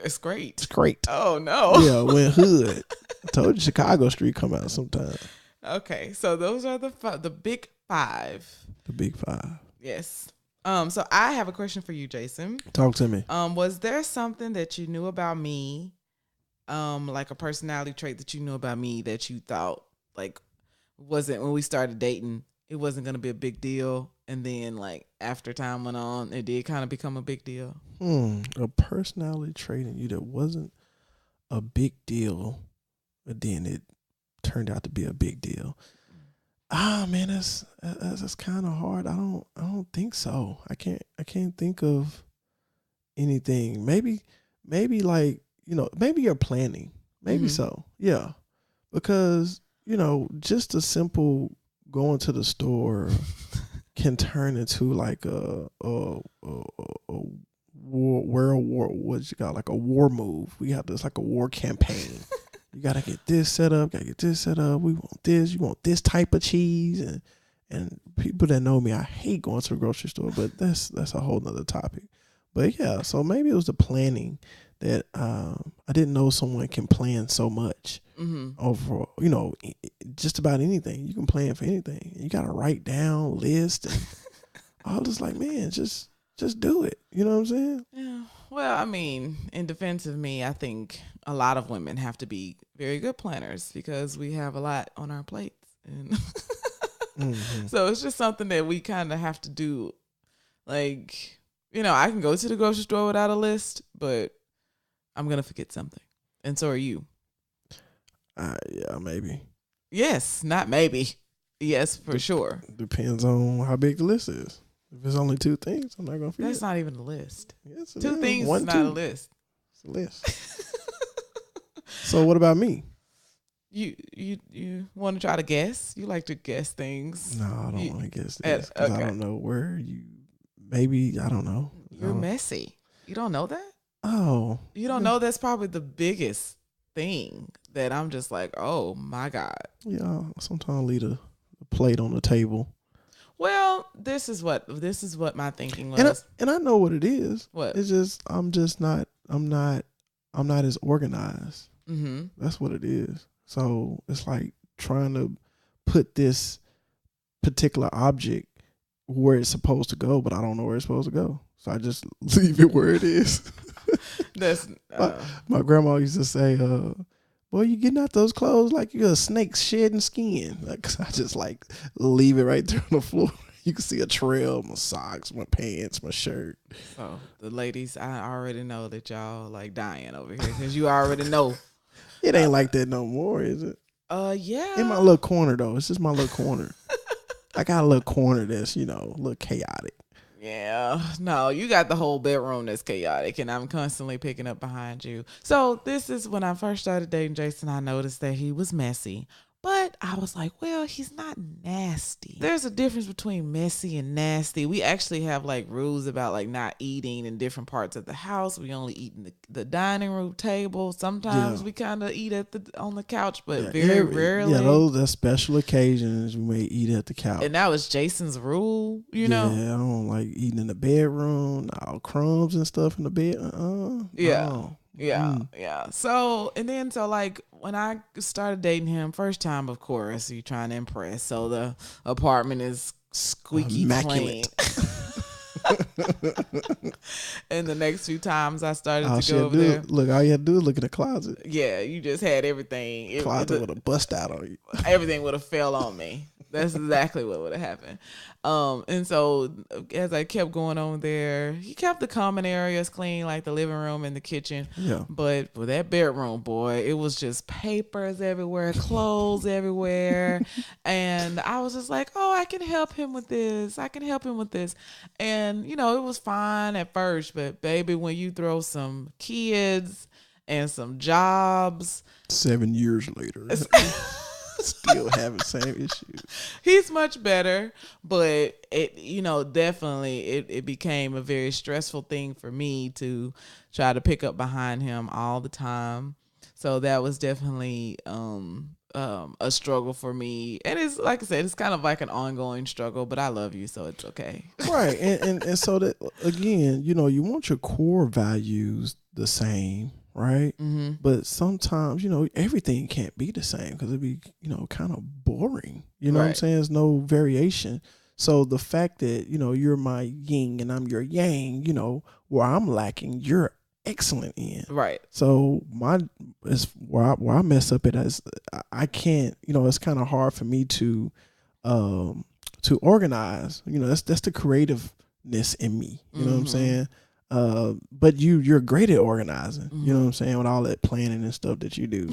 It's great. Straight. Oh no. Yeah, when hood. I told you Chicago Street come out sometime. Okay, so those are the big five. The big five. Yes. So I have a question for you, Jason. Talk to me. Was there something that you knew about me, like a personality trait that you knew about me that you thought like wasn't when we started dating, it wasn't gonna be a big deal, and then like after time went on, it did kind of become a big deal? A personality trait in you that wasn't a big deal, but then it turned out to be a big deal. Man, that's kind of hard. I don't think so. I can't think of anything. Maybe like, maybe you're planning. Maybe so. Yeah. Because, just a simple going to the store can turn into like a war move. We have this like a war campaign. You gotta get this set up. We want this. You want this type of cheese, and people that know me, I hate going to the grocery store, but that's a whole nother topic. But yeah, so maybe it was the planning that I didn't know someone can plan so much over, just about anything. You can plan for anything. You gotta write down list, and I was just like, man, just do it. You know what I'm saying? Yeah. Well, I mean, in defense of me, I think a lot of women have to be very good planners because we have a lot on our plates. And so it's just something that we kind of have to do. Like, I can go to the grocery store without a list, but I'm going to forget something. And so are you. Yeah, maybe. Yes, not maybe. Yes, for sure. Depends on how big the list is. If it's only 2 things, I'm not going to forget. That's not even a list. Yes, 2 things is not a list. It's a list. So what about me? You want to try to guess? You like to guess things. No, I don't want to guess this because I don't know where you. Maybe I don't know. You're messy. You don't know that? Oh, you don't know that's probably the biggest thing that I'm just like, oh my God. Yeah, sometimes I leave a plate on the table. Well, this is what my thinking was, and I know what it is. What? It's just I'm not as organized. That's what it is. So it's like trying to put this particular object where it's supposed to go, but I don't know where it's supposed to go. So I just leave it where it is. That's my grandma used to say, boy, you getting out those clothes like you're a snake shedding skin. Like, I just like leave it right there on the floor. You can see a trail, my socks, my pants, my shirt. So the ladies, I already know that y'all like dying over here because you already know. It ain't like that no more, is it? Yeah. In my little corner though. It's just my little corner. I got a little corner that's, a little chaotic. Yeah, no, you got the whole bedroom that's chaotic, and I'm constantly picking up behind you. So this is when I first started dating Jason. I noticed that he was messy, but I was like, well, he's not nasty. There's a difference between messy and nasty. We actually have like rules about like not eating in different parts of the house. We only eat in the dining room table. Sometimes we kind of eat on the couch, but very rarely. Yeah, that's special occasions we may eat at the couch. And that was Jason's rule, you know? Yeah, I don't like eating in the bedroom, all crumbs and stuff in the bed. Yeah. No. Yeah. So like when I started dating him, first time, of course, you trying to impress. So the apartment is squeaky clean. And the next few times I started to go over there. Look, all you had to do is look in the closet. Yeah, you just had everything. Closet would have bust out on you. Everything would have fell on me. That's exactly what would have happened. And so as I kept going on there, he kept the common areas clean, like the living room and the kitchen. Yeah. But for that bedroom, boy, it was just papers everywhere, clothes everywhere. And I was just like, oh, I can help him with this. And, it was fine at first. But, baby, when you throw some kids and some jobs. 7 years later. Still having the same issues. He's much better, but it, definitely it became a very stressful thing for me to try to pick up behind him all the time. So that was definitely a struggle for me. And it's like I said, it's kind of like an ongoing struggle, but I love you, so it's okay. Right. And so that, again, you want your core values the same, right? Mm-hmm. But sometimes, everything can't be the same because it'd be, kind of boring. You know what I'm saying? There's no variation. So the fact that, you're my yin and I'm your yang, where I'm lacking, you're excellent in. Right. So where I mess up it as I can't, it's kind of hard for me to organize. That's the creativeness in me. You know what I'm saying? But you're great at organizing. Mm-hmm. You know what I'm saying? With all that planning and stuff that you do.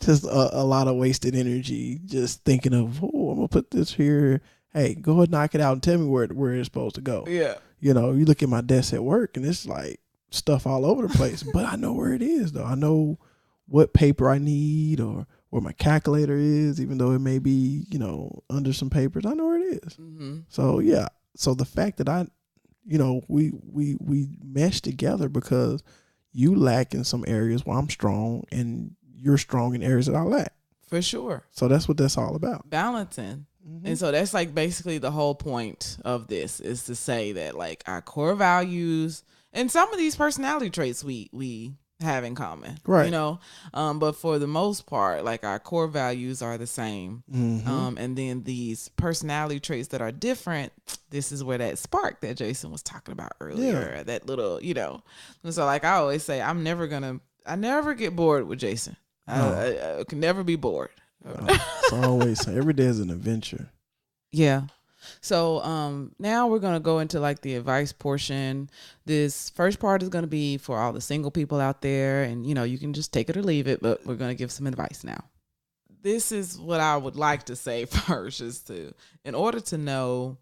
Just a lot of wasted energy just thinking of, I'm gonna put this here. Hey, go ahead and knock it out and tell me where it's supposed to go. Yeah. You look at my desk at work and it's like stuff all over the place, but I know where it is though. I know what paper I need or where my calculator is, even though it may be, under some papers. I know where it is. Mm-hmm. So yeah. So the fact that we mesh together because you lack in some areas where I'm strong and you're strong in areas that I lack. For sure. So that's what that's all about. Balancing. And so that's like basically the whole point of this is to say that like our core values and some of these personality traits we have in common, right? But for the most part, like our core values are the same. Mm-hmm. And then these personality traits that are different, this is where that spark that Jason was talking about earlier, that little, And so like I always say, I never get bored with Jason. No. I can never be bored. So I always say every day is an adventure. Yeah. So now we're going to go into like the advice portion. This first part is going to be for all the single people out there. And, you can just take it or leave it, but we're going to give some advice now. This is what I would like to say first is in order to know,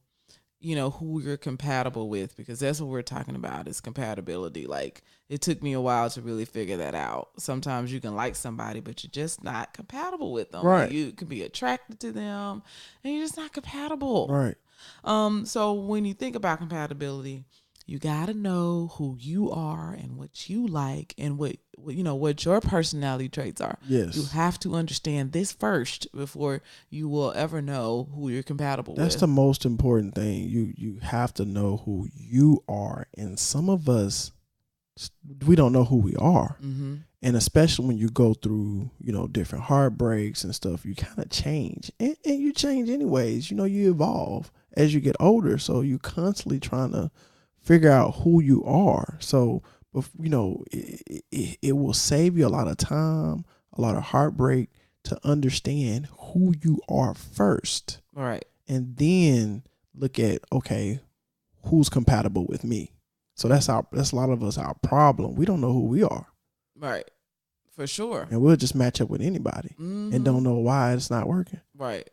who you're compatible with, because that's what we're talking about is compatibility. Like it took me a while to really figure that out. Sometimes you can like somebody, but you're just not compatible with them. Right. You can be attracted to them and you're just not compatible. Right. So when you think about compatibility, you got to know who you are and what you like and what your personality traits are. Yes. You have to understand this first before you will ever know who you're compatible with. That's the most important thing. You have to know who you are. And some of us, we don't know who we are. Mm-hmm. And especially when you go through, different heartbreaks and stuff, you kind of change. And you change anyways. You evolve as you get older. So you constantly trying to figure out who you are. So, it will save you a lot of time, a lot of heartbreak to understand who you are first. All right. And then look at, okay, who's compatible with me? So that's a lot of us, our problem. We don't know who we are. Right. For sure. And we'll just match up with anybody and don't know why it's not working. Right.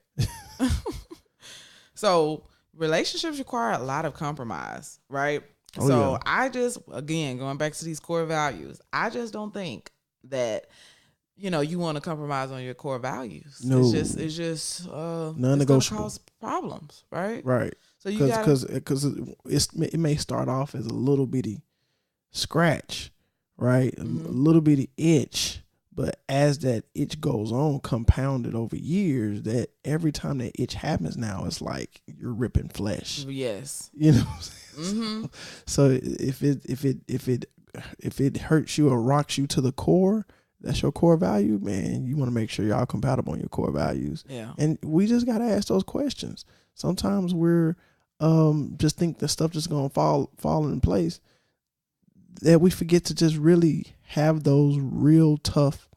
So relationships require a lot of compromise, right? So I just, again, going back to these core values, I just don't think that, you want to compromise on your core values. No. It's just non-negotiable. It's gonna cause problems, right? Right. So you because it may start off as a little bitty scratch, right? Mm-hmm. A little bitty itch. But as that itch goes on, compounded over years, that every time that itch happens now, it's like you're ripping flesh. Yes. You know what I'm saying? Mm-hmm. So if it hurts you or rocks you to the core, that's your core value, man. You want to make sure y'all compatible on your core values. Yeah. And we just got to ask those questions. Sometimes we're just think the stuff just going to fall in place, that we forget to just really have those real tough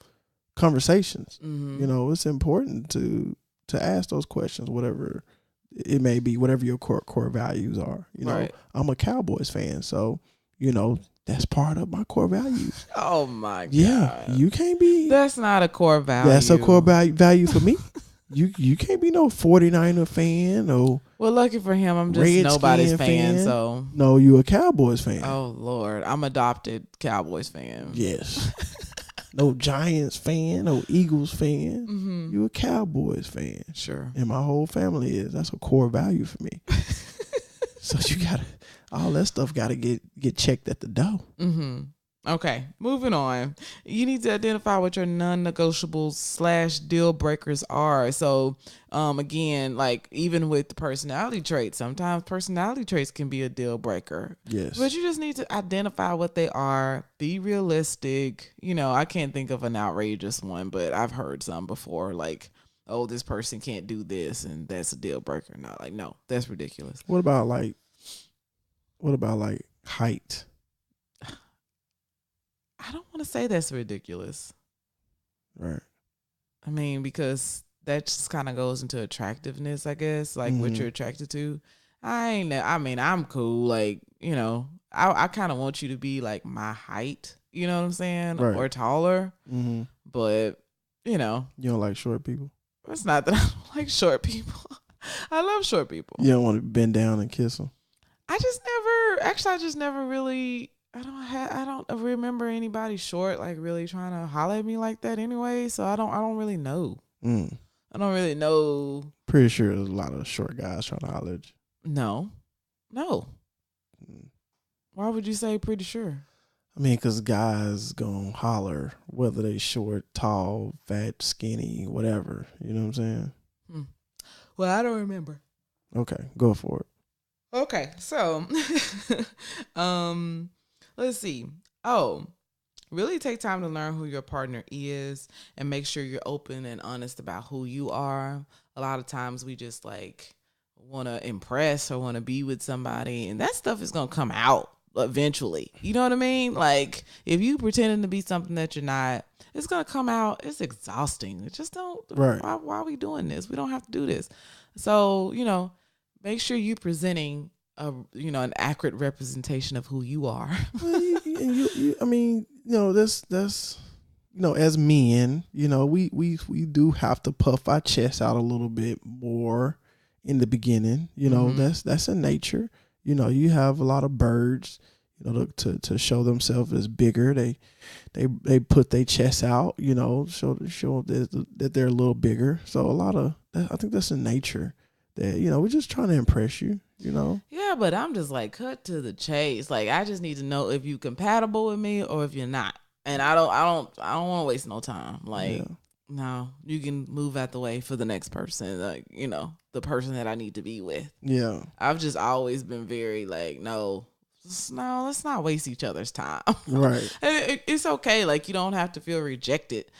conversations. Mm-hmm. It's important to ask those questions, whatever it may be, whatever your core values are. Right. I'm a Cowboys fan, so that's part of my core values. Oh my God. Yeah, you can't be. That's not a core value. That's a core value for me. You can't be no 49er fan or. Well, lucky for him, I'm just Redskin nobody's fan. So no, you a Cowboys fan. Oh Lord, I'm adopted Cowboys fan. Yes. no Giants fan, no Eagles fan. You a Cowboys fan. Sure. And my whole family is. That's a core value for me. So you gotta, all that stuff gotta get checked at the door. Okay, moving on. You need to identify what your non-negotiables / deal breakers are. So, again, like even with the personality traits, sometimes personality traits can be a deal breaker. Yes. But you just need to identify what they are, be realistic. You know, I can't think of an outrageous one, but I've heard some before, like, oh, this person can't do this, and that's a deal breaker. Not like, no, that's ridiculous. What about height? I don't want to say that's ridiculous. Right. I mean, because that just kind of goes into attractiveness, I guess, like what you're attracted to. I'm cool. Like, you know, I kind of want you to be like my height, you know what I'm saying? Right. Or taller. But, you know. You don't like short people? It's not that I don't like short people. I love short people. You don't want to bend down and kiss them? I just never really, I don't remember anybody short like really trying to holler at me like that anyway. So I don't really know. I don't really know. Pretty sure there's a lot of short guys trying to holler at you. No. Why would you say pretty sure? I mean, because guys gonna holler whether they short, tall, fat, skinny, whatever. You know what I'm saying? Well, I don't remember. Okay, go for it. Okay, so let's see. Oh, really take time to learn who your partner is and make sure you're open and honest about who you are. A lot of times we just like want to impress or want to be with somebody, and that stuff is going to come out eventually. You know what I mean? Like if you pretending to be something that you're not, it's going to come out. It's exhausting. It just don't. Right. Why are we doing this? We don't have to do this. So, you know, make sure you're presenting an accurate representation of who you are. I mean, that's as men, we do have to puff our chest out a little bit more in the beginning. That's in nature. You have a lot of birds, to show themselves as bigger. They put their chest out, show that they're a little bigger. So I think that's in nature. That we're just trying to impress you. Yeah, but I'm just like cut to the chase. Like I just need to know if you compatible with me or if you're not. And I don't want to waste no time. Like no, you can move out the way for the next person. Like the person that I need to be with. Yeah, I've just always been very like no, let's not waste each other's time. Right. And it's okay. Like you don't have to feel rejected.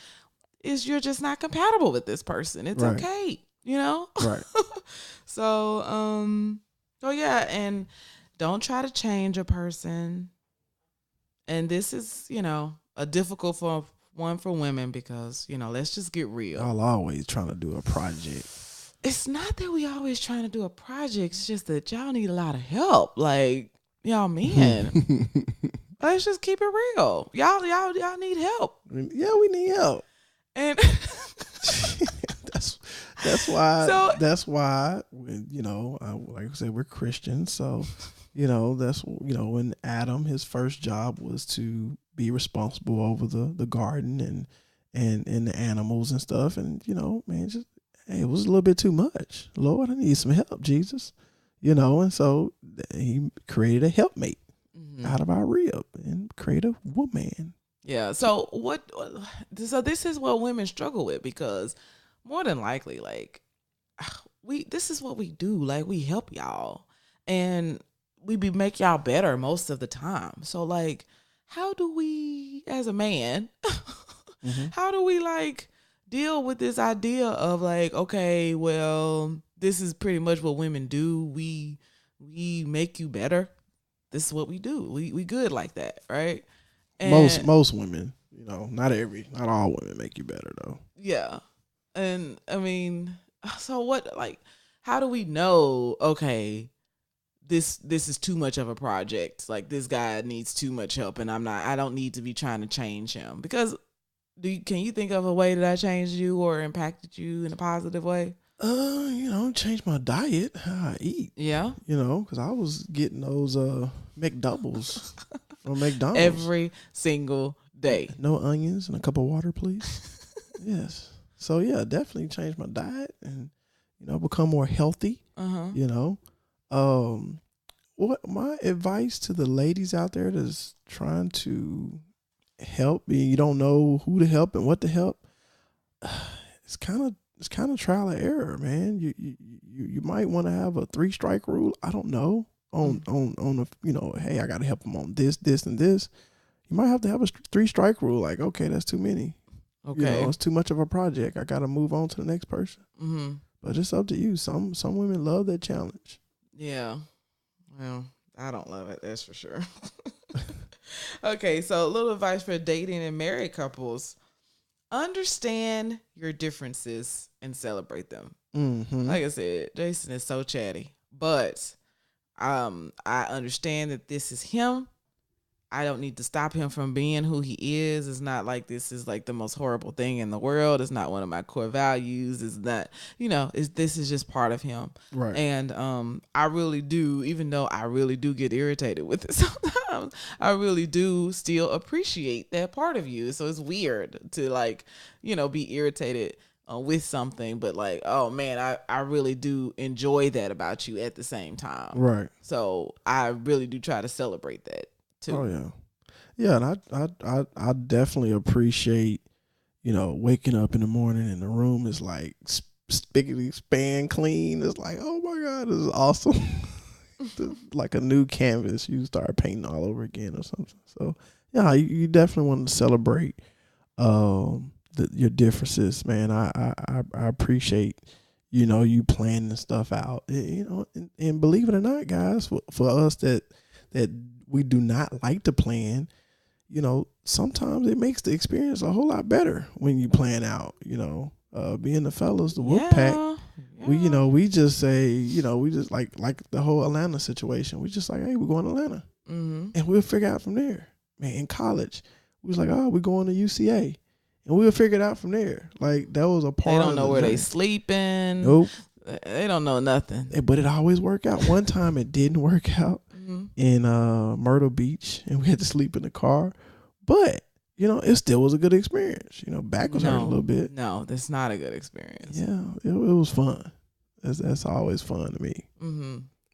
You're just not compatible with this person. It's right. Okay. Right. So, yeah, and don't try to change a person. And this is, a difficult one for women because, let's just get real. Y'all always trying to do a project. It's not that we always trying to do a project. It's just that y'all need a lot of help. Like, y'all men. Let's just keep it real. Y'all need help. Yeah, we need help. And That's why when like I said, we're Christians, so that's when Adam, his first job was to be responsible over the garden and the animals and stuff, and man, it was a little bit too much. Lord, I need some help, Jesus, and so he created a helpmate out of our rib and created a woman. Yeah. So this is what women struggle with because more than likely, like this is what we do. Like we help y'all and we make y'all better most of the time. So like, how do we as a man, how do we like deal with this idea of like, okay, well, this is pretty much what women do. We make you better. This is what we do. We good like that. Right. And most women, not all women make you better though. Yeah. And I mean, so what, like, how do we know, okay, this is too much of a project. Like this guy needs too much help and I don't need to be trying to change him because can you think of a way that I changed you or impacted you in a positive way? Change my diet, how I eat. Yeah. Because I was getting those McDoubles from McDonald's every single day. No onions and a cup of water, please. Yes. So yeah, definitely change my diet and become more healthy. You know, what my advice to the ladies out there that's trying to help me, you don't know who to help and what to help. It's kind of trial and error, man. You might want to have a 3-strike rule. I don't know on a, hey, I got to help them on this, and this. You might have to have a 3-strike rule. Like, okay, that's too many. Okay, it's too much of a project. I got to move on to the next person. But it's up to you. Some women love that challenge. Yeah. Well, I don't love it. That's for sure. Okay, so a little advice for dating and married couples. Understand your differences and celebrate them. Like I said, Jason is so chatty, but I understand that this is him. I don't need to stop him from being who he is. It's not like this is like the most horrible thing in the world. It's not one of my core values. It's not, this is just part of him. Right. And I really do, even though I really do get irritated with it sometimes, I really do still appreciate that part of you. So it's weird to be irritated with something, but oh man, I really do enjoy that about you at the same time. Right. So I really do try to celebrate that too. Oh yeah, and I definitely appreciate waking up in the morning and the room is like spiggity span clean. It's like, oh my God, this is awesome. Like a new canvas, you start painting all over again or something. So yeah, you definitely want to celebrate your differences, man. I appreciate you planning stuff out. And believe it or not, guys, for us that we do not like to plan, sometimes it makes the experience a whole lot better when you plan out. Being the fellas, the wolf pack, we just say, we just like the whole Atlanta situation. We just like, hey, we're going to Atlanta, and we'll figure out from there. Man, in college, we was like, oh, we're going to UCA, and we'll figure it out from there. Like that was a part. They don't know where they sleeping. Nope. They don't know nothing. But it always worked out. One time it didn't work out in Myrtle Beach, and we had to sleep in the car. But it still was a good experience. Back was hurting a little bit. No, that's not a good experience. Yeah, it was fun. That's always fun to me.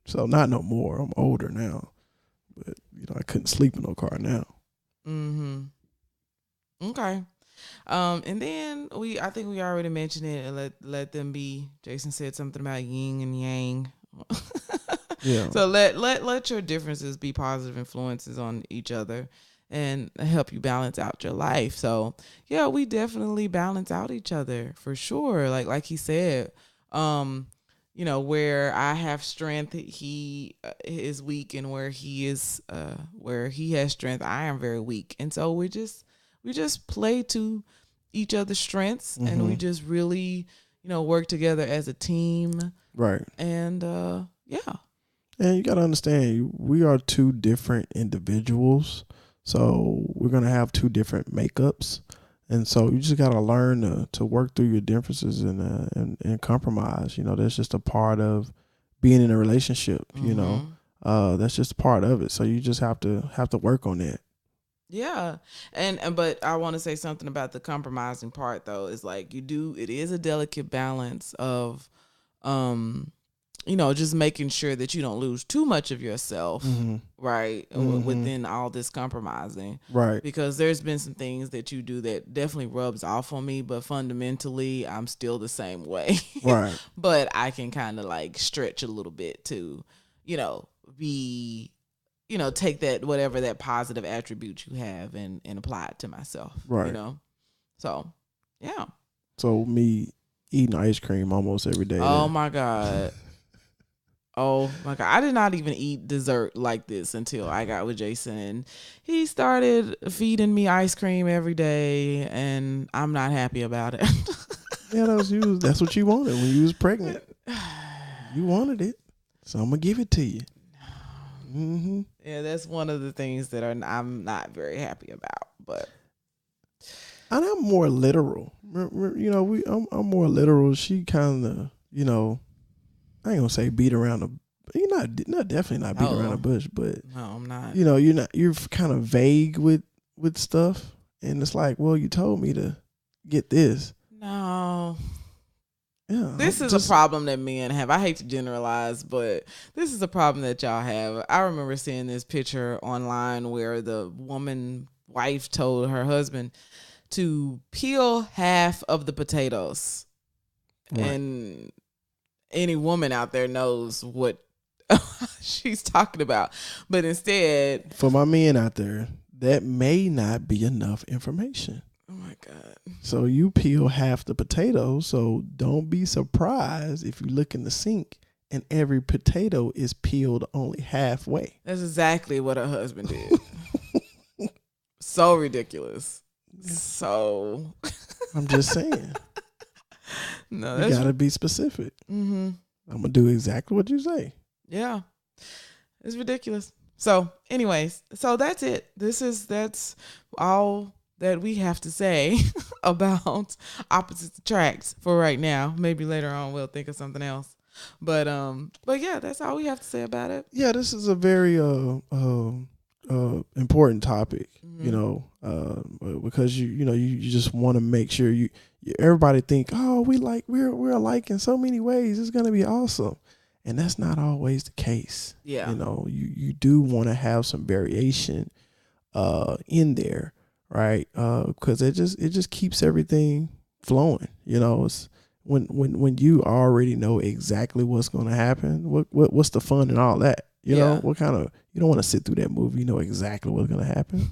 So not no more. I'm older now, but I couldn't sleep in no car now. Okay. And then I think we already mentioned it. And let them be. Jason said something about yin and yang. Yeah. So let your differences be positive influences on each other and help you balance out your life. So yeah, we definitely balance out each other for sure. Like he said, where I have strength, he is weak, and where he has strength, I am very weak. And so we just play to each other's strengths, and we just really, work together as a team. Right. And yeah. And you got to understand, we are two different individuals. So we're going to have two different makeups. And so you just got to learn to work through your differences and compromise. That's just a part of being in a relationship, that's just a part of it. So you just have to work on that. Yeah. But I want to say something about the compromising part though, is like it is a delicate balance of, just making sure that you don't lose too much of yourself, right? Within all this compromising. Right. Because there's been some things that you do that definitely rubs off on me, but fundamentally I'm still the same way. Right. But I can kind of stretch a little bit to, be, take that, whatever that positive attribute you have and apply it to myself. Right. So, yeah. So me eating ice cream almost every day. Oh my God. Oh my God. I did not even eat dessert like this until I got with Jason, and he started feeding me ice cream every day, and I'm not happy about it. Yeah, that's what you wanted when you was pregnant. You wanted it. So I'm going to give it to you. Yeah, that's one of the things that I'm not very happy about, but. And I'm more literal. I'm more literal. She kind of, I ain't gonna say beat around the. You're not definitely not beat around the bush, but no, I'm not. You're kind of vague with stuff, And it's like, well, you told me to get this. No. Yeah, this is a problem that men have. I hate to generalize, but this is a problem that y'all have. I remember seeing this picture online where the wife told her husband to peel half of the potatoes. Right. And any woman out there knows what she's talking about. But instead, for my men out there, that may not be enough information. Oh my God. So you peel half the potatoes, so don't be surprised if you look in the sink and every potato is peeled only halfway. That's exactly what her husband did. So ridiculous. Yeah. So I'm just saying. No, you gotta be specific. Mm-hmm. I'm gonna do exactly what you say. Yeah, it's ridiculous. So, anyways, so that's it. That's all that we have to say about opposites attract for right now. Maybe later on we'll think of something else. But yeah, that's all we have to say about it. Yeah, this is a very important topic, because you just want to make sure you everybody think, oh, we're alike in so many ways. It's gonna be awesome. And that's not always the case. Yeah. You do want to have some variation in there, right? Because it just keeps everything flowing. It's when you already know exactly what's going to happen. What's the fun and all that? You know, what kind of, you don't want to sit through that movie. You know exactly what's going to happen.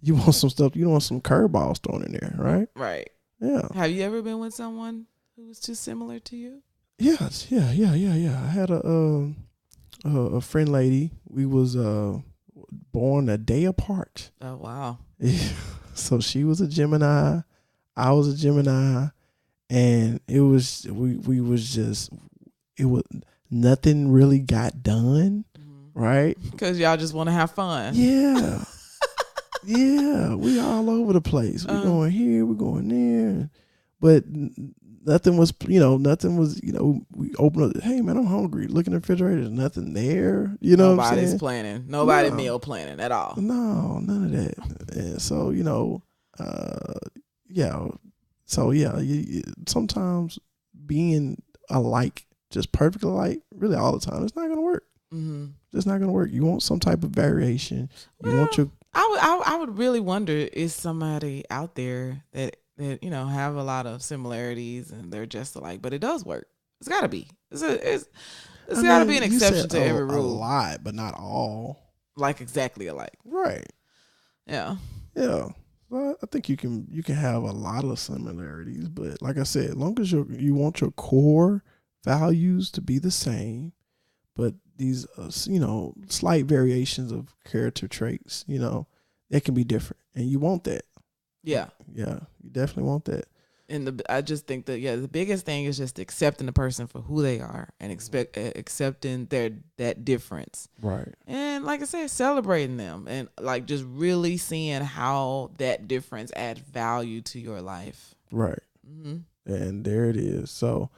You want some stuff. You don't want some curveballs thrown in there, right? Right. Yeah. Have you ever been with someone who was too similar to you? Yes. Yeah. I had a friend lady. We was born a day apart. Oh wow. So she was a Gemini, I was a Gemini, and it was nothing really got done, right? Because y'all just want to have fun. Yeah. Yeah, we all over the place. We're going here, we're going there, but nothing was, we open up, hey man, I'm hungry. Look in the refrigerator, there's nothing there. Nobody's planning. Nobody meal planning at all. No, none of that. And so, sometimes being alike, just perfect alike, really all the time, it's not gonna work. Mm-hmm. It's not gonna work. You want some type of variation. You want your. I would really wonder, is somebody out there that have a lot of similarities and they're just alike, but it does work. It's got to be. It's got to be an exception to every rule. A lot, but not all. Like exactly alike. Right. Yeah. Yeah. Well, I think you can have a lot of similarities, but like I said, as long as you want your core values to be the same, but these slight variations of character traits, they can be different, and you want that. Yeah. Yeah, you definitely want that. And I just think that the biggest thing is just accepting the person for who they are and accepting that difference. Right. And like I said, celebrating them and like just really seeing how that difference adds value to your life. Right. Mm-hmm. And there it is. So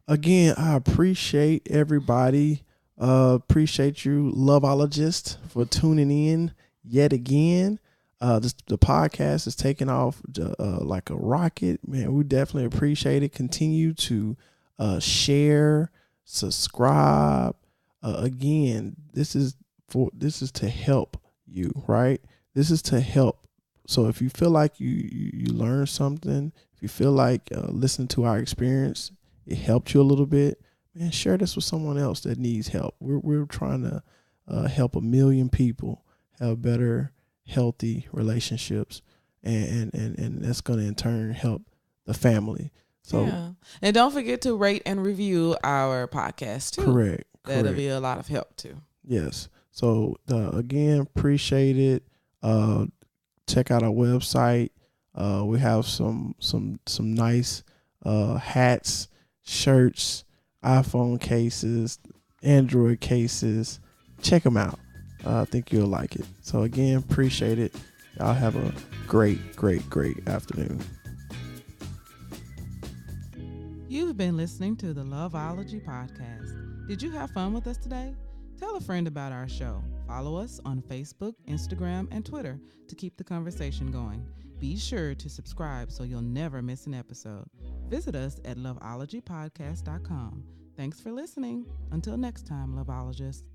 again, I appreciate everybody. Appreciate you, Loveologist, for tuning in yet again. The podcast is taking off like a rocket, man. We definitely appreciate it. Continue to share, subscribe. Again, this is to help you, right? This is to help. So if you feel like you learned something, if you feel like listening to our experience, it helped you a little bit, man, share this with someone else that needs help. We're trying to help 1 million people have better, healthy relationships, and that's going to in turn help the family. So yeah. And don't forget to rate and review our podcast too. Correct. That'll be a lot of help too. Yes. So again, appreciate it. Check out our website. We have some nice hats, shirts, iPhone cases, Android cases. Check them out. I think you'll like it. So again, appreciate it. Y'all have a great afternoon. You've been listening to the Loveology podcast. Did you have fun with us today? Tell a friend about our show. Follow us on Facebook, Instagram, and Twitter to keep the conversation going. Be sure to subscribe so you'll never miss an episode. Visit us at loveologypodcast.com. Thanks for listening. Until next time, Loveologists.